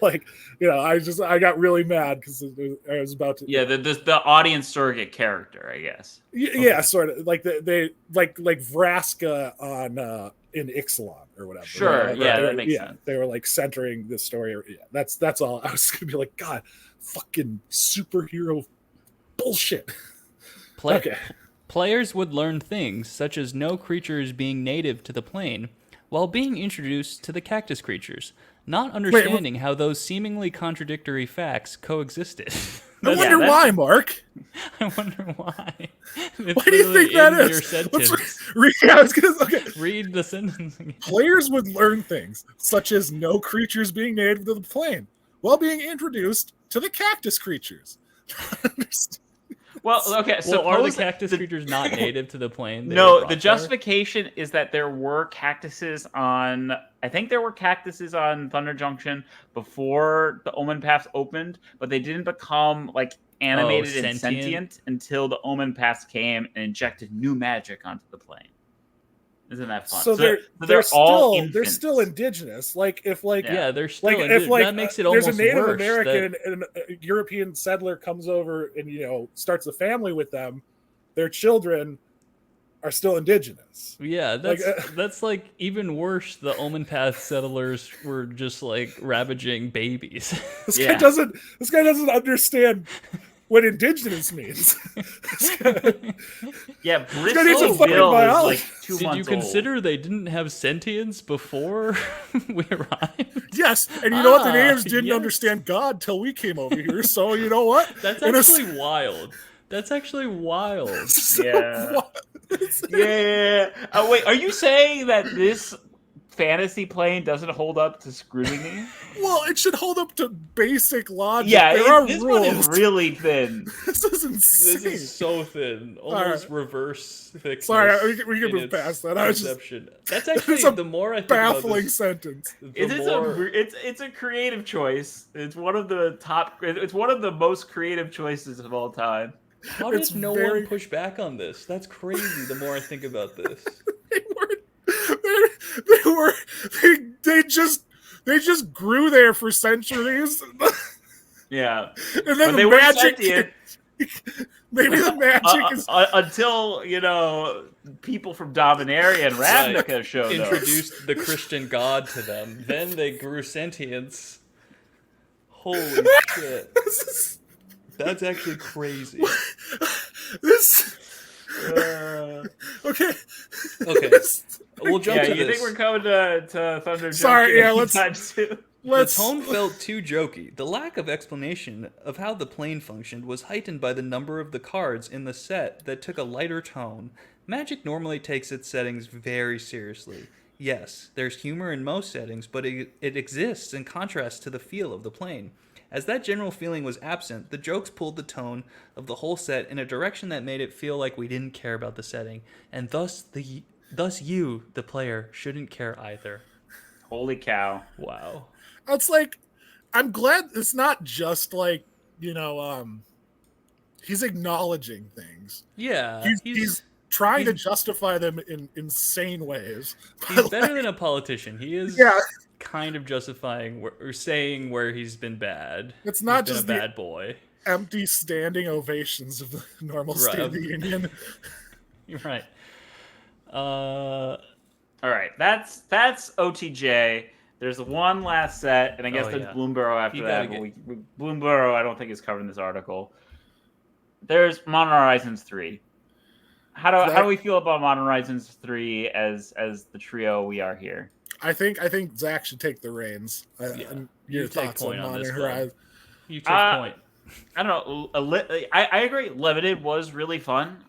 A: Like, I got really mad because I was about to.
C: Yeah, the audience surrogate character, I guess.
A: Yeah, sort of like they like Vraska on in Ixalan or whatever.
C: Sure, yeah, that makes sense.
A: They were like centering the story. Yeah, that's all. I was gonna be like, God, fucking superhero bullshit. Okay.
B: Players would learn things such as no creatures being native to the plane while being introduced to the cactus creatures, not understanding how those seemingly contradictory facts coexisted.
A: I wonder why, Mark.
B: I wonder why.
A: Why do you think that is?
B: Your sentence. Read the sentence again.
A: Players would learn things such as no creatures being native to the plane while being introduced to the cactus creatures.
C: Well, okay, so
B: are the cactus creatures not native to the plane?
C: No, the justification is that there were cactuses on... I think there were cactuses on Thunder Junction before the Omen Pass opened, but they didn't become, like, animated and sentient until the Omen Pass came and injected new magic onto the plane. Isn't that fun?
A: So they're still indigenous. Like if
B: they're still indigenous. That makes it almost worse.
A: There's a Native American and a European settler comes over and starts a family with them. Their children are still indigenous.
B: Yeah, that's like even worse. The Omen Path settlers were just like ravaging babies.
A: This guy doesn't understand what indigenous means.
C: Yeah, Bristol Bill is like 2 months old.
B: Did you consider they didn't have sentience before we arrived?
A: Yes, and you know what? The natives didn't understand God till we came over here. So you know what?
B: That's actually wild. That's actually wild.
C: Yeah. Oh, wait, are you saying that this fantasy plane doesn't hold up to scrutiny?
A: Well, it should hold up to basic logic.
C: Yeah,
A: this
C: one is really thin.
A: This is insane.
B: This is so thin. Almost reverse thickness.
A: Sorry, we can move past that.
B: That's actually the more I think
A: baffling
B: about this,
A: sentence.
C: It's a creative choice. It's one of the most creative choices of all time.
B: How did no one push back on this? That's crazy. The more I think about this,
A: they just grew there for centuries.
C: Yeah,
A: and then
C: the magic. Maybe the magic is until people from Dominaria and Ravnica showed up.
B: Introduced the Christian God to them. Then they grew sentience. Holy shit! That's actually crazy.
A: Okay.
B: We'll jump to
C: you
B: this.
C: think we're coming to Thunder?
A: Sorry, let's.
B: The tone felt too jokey. The lack of explanation of how the plane functioned was heightened by the number of the cards in the set that took a lighter tone. Magic normally takes its settings very seriously. Yes, there's humor in most settings, but it exists in contrast to the feel of the plane. As that general feeling was absent, the jokes pulled the tone of the whole set in a direction that made it feel like we didn't care about the setting, and thus you, the player, shouldn't care either.
C: Holy cow.
B: Wow.
A: It's like, I'm glad it's not just like, he's acknowledging things.
B: Yeah.
A: He's trying to justify them in insane ways.
B: He's better than a politician. He is kind of justifying or saying where he's been bad.
A: It's not
B: he's
A: just
B: been a bad boy.
A: Empty standing ovations of the normal State of the Union.
B: You're right.
C: All right, that's OTJ. There's one last set, and I guess there's Bloomborough after that. But Bloomborough, I don't think is covered in this article. There's Modern Horizons 3. How do we feel about Modern Horizons 3 as the trio we are here?
A: I think Zach should take the reins. Your thoughts on Modern Horizons?
B: You take point.
C: I don't know. I agree. Limited was really fun.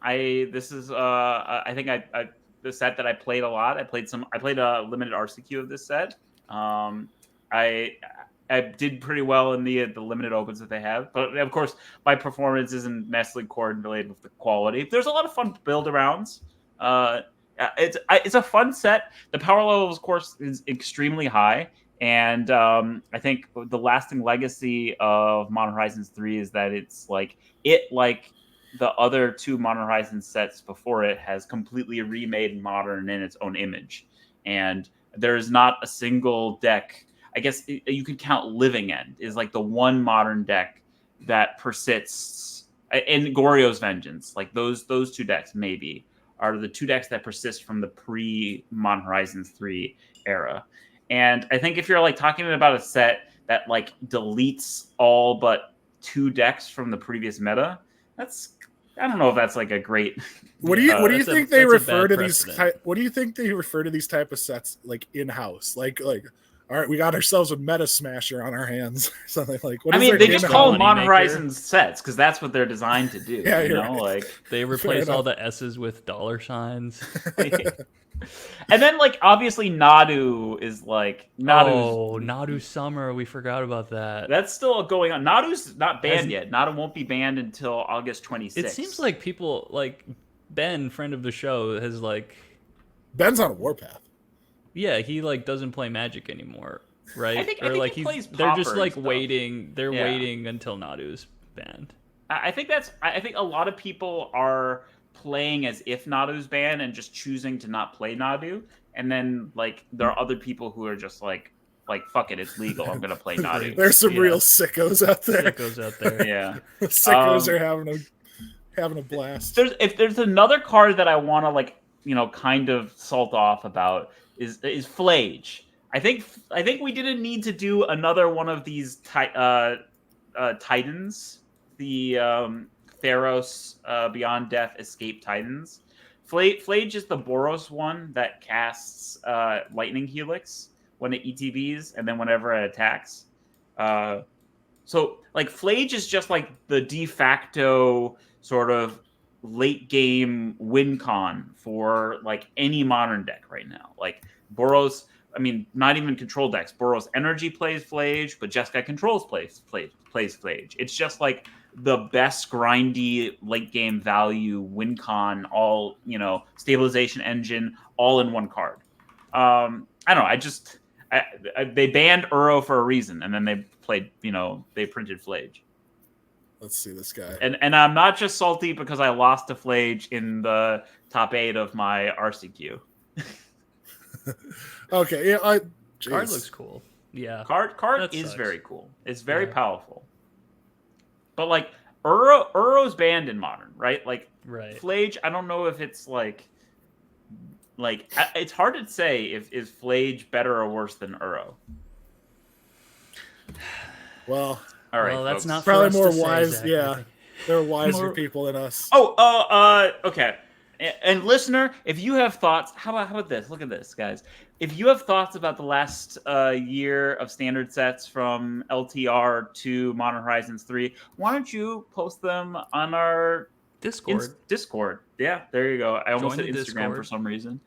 C: The set that I played a lot. I played a limited RCQ of this set. I did pretty well in the limited opens that they have, but of course my performance isn't necessarily correlated with the quality. There's a lot of fun build arounds. It's a fun set. The power level, of course, is extremely high, and I think the lasting legacy of Modern Horizons 3 is that it's like the other two Modern Horizons sets before it has completely remade modern in its own image, and there is not a single deck. I guess you could count Living End is like the one modern deck that persists, and Goryo's Vengeance. Like those two decks maybe are the two decks that persist from the pre Modern Horizons 3 era. And I think if you're like talking about a set that like deletes all but 2 decks from the previous meta, I don't know if that's like a great.
A: What do you think they refer to these?
B: precedent.
A: What do you think they refer to these type of sets like in house? Like, all right, we got ourselves a Meta Smasher on our hands, something like. What
C: I
A: is
C: mean,
A: their
C: they
A: game
C: just
A: name?
C: call them
B: Moneymaker.
C: Modern Horizons sets because that's what they're designed to do.
A: Yeah,
C: you
A: you're
C: know,
A: right.
C: like
B: They
A: Fair
B: replace all
A: enough.
B: the S's with dollar signs.
C: and then like obviously Nadu is like
B: Oh, Nadu Summer. We forgot about that.
C: that's still going on. Nadu's not banned
B: Has-
C: yet. Nadu won't be banned until August 26th.
B: It seems like people like Ben, friend of the show, has like,
A: Ben's on a warpath.
B: yeah, he like doesn't play Magic anymore, right?
C: I think
B: or like
C: he plays
B: they're just
C: Pauper
B: like
C: and stuff.
B: waiting. They're
C: Yeah.
B: waiting until Nadu's banned.
C: I think a lot of people are playing as if Nadu's banned and just choosing to not play Nadu. And then like there are other people who are just like fuck it, it's legal. I'm gonna play Nadu.
A: There's some
B: Yeah.
A: real sickos out there.
B: Sickos out there.
C: Yeah.
A: Sickos are having a blast.
C: If there's another card that I want to like kind of salt off about is Flage. I think we didn't need to do another one of these Titans, the Theros Beyond Death Escape Titans. Flage is the Boros one that casts Lightning Helix when it ETBs and then whenever it attacks. So like Flage is just like the de facto sort of late game win con for like any modern deck right now. Like Boros, I mean, not even control decks. Boros Energy plays Flage, but Jeskai Controls plays Flage. It's just like the best grindy late game value win con, all stabilization engine, all in one card. I don't know. They banned Uro for a reason, and then they printed Flage.
A: Let's see this guy.
C: And I'm not just salty because I lost to Flage in the top 8 of my RCQ.
A: Okay, yeah,
B: Card
A: jeez.
B: looks cool. Yeah.
C: Card
B: That
C: is
B: sucks.
C: very cool. It's very
B: Yeah.
C: powerful. But like Uro's banned in Modern, right? Like
B: Right.
C: Flage, I don't know if it's like it's hard to say if is Flage better or worse than Uro.
A: Well,
C: All right,
B: well, that's
C: folks.
B: not for
A: probably
B: us
A: more
B: to say,
A: wise.
B: Zach, I
A: Yeah,
B: think.
A: there are wiser
B: More-
A: people than us.
C: Okay. And listener, if you have thoughts, how about this? Look at this, guys. If you have thoughts about the last year of standard sets from LTR to Modern Horizons 3, why don't you post them on our
B: Discord.
C: Discord? Yeah, there you go. I almost
B: Join
C: said
B: the
C: Instagram
B: Discord.
C: for some reason.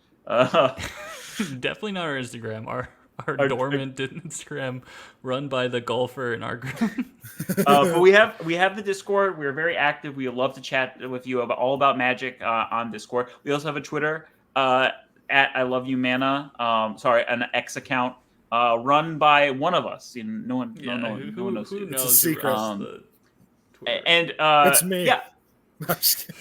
B: Definitely not our Instagram. Our
C: Our-
B: dormant Instagram run by the golfer in our group.
C: But we have the Discord. We're very active. We would love to chat with you about Magic on Discord. We also have a Twitter at I Love You Mana. An X account run by one of us. No one knows
B: who
C: who.
B: knows.
A: It's a secret.
B: runs the Twitter?
C: And
A: That's me.
C: Yeah.
A: I'm just kidding.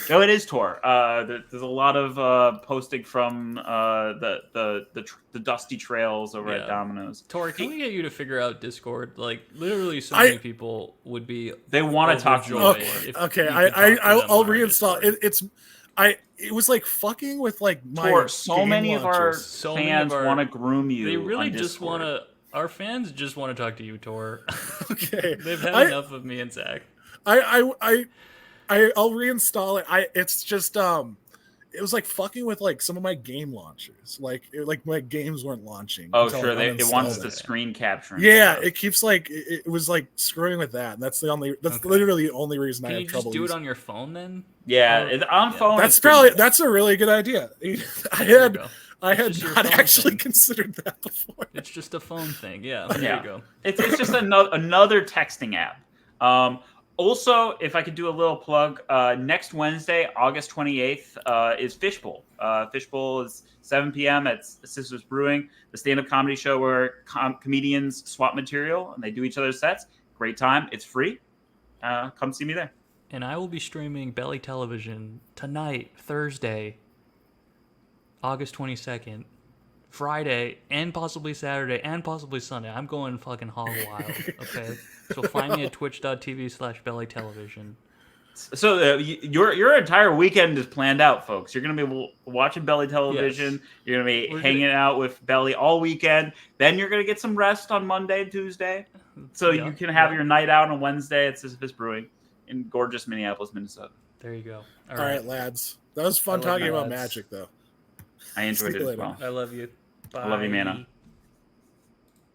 C: No, it is Tor. There's a lot of posting from the dusty trails over at
B: Yeah.
C: Domino's.
B: Tor, can we get you to figure out Discord? Like, literally, so many people would be.
C: They want to talk to you.
B: overjoyed
A: Okay,
B: if
A: okay.
B: you could talk to them
A: I'll
B: on our
A: reinstall
B: Discord.
A: it was like fucking with like my
C: Tor, so
A: game
C: many of our
A: launchers.
B: So many
C: fans
B: of our-
C: want to groom you.
B: They really
C: on
B: just
C: Discord.
B: want to. Our fans just want to talk to you, Tor.
A: Okay,
B: They've had
A: I-
B: enough of me and Zach.
A: I'll reinstall it. It's just it was like fucking with like some of my game launchers. Like my games weren't launching.
C: Oh,
A: until
C: sure.
A: I
C: It wants
A: uninstalled
C: the
A: it.
C: screen capture. and
A: Yeah,
C: stuff.
A: it keeps like it was like screwing with that, and that's
B: Okay.
A: literally the only reason I
B: Can
A: have
B: you just
A: trouble.
B: do it
A: using-
B: on your phone then?
C: Yeah, on
B: Yeah.
C: phone.
A: That's
C: it's pretty
A: probably
C: good.
A: that's a really good idea.
B: There
A: I
B: you
A: had
B: go.
A: I had
B: just your
A: not
B: phone
A: actually
B: thing.
A: considered that before.
B: It's just a phone thing. Yeah. There
C: Yeah.
B: you go.
C: It's just another texting app. Also, if I could do a little plug, next Wednesday, August 28th, is Fishbowl. Fishbowl is 7 p.m. at Sisters Brewing, the stand-up comedy show where comedians swap material and they do each other's sets. Great time. It's free. Come see me there.
B: And I will be streaming Belly Television tonight, Thursday, August 22nd, Friday, and possibly Saturday, and possibly Sunday. I'm going fucking hog wild, okay? So find me at twitch.tv/bellytelevision.
C: So your entire weekend is planned out, folks. You're going to be watching Belly Television.
B: Yes.
C: You're going to be
B: We're
C: hanging out with Belly all weekend. Then you're going to get some rest on Monday and Tuesday. So
B: Yeah,
C: you can have
B: yeah.
C: your night out on Wednesday at Sisyphus Brewing in gorgeous Minneapolis, Minnesota.
B: There you go.
A: All right, lads. That was fun
B: I love
A: talking
B: you,
A: about
B: lads.
A: Magic, though.
C: I enjoyed
A: See
C: it
A: you
C: as
A: later.
C: well.
B: I love you. Bye.
C: I love you, Mana.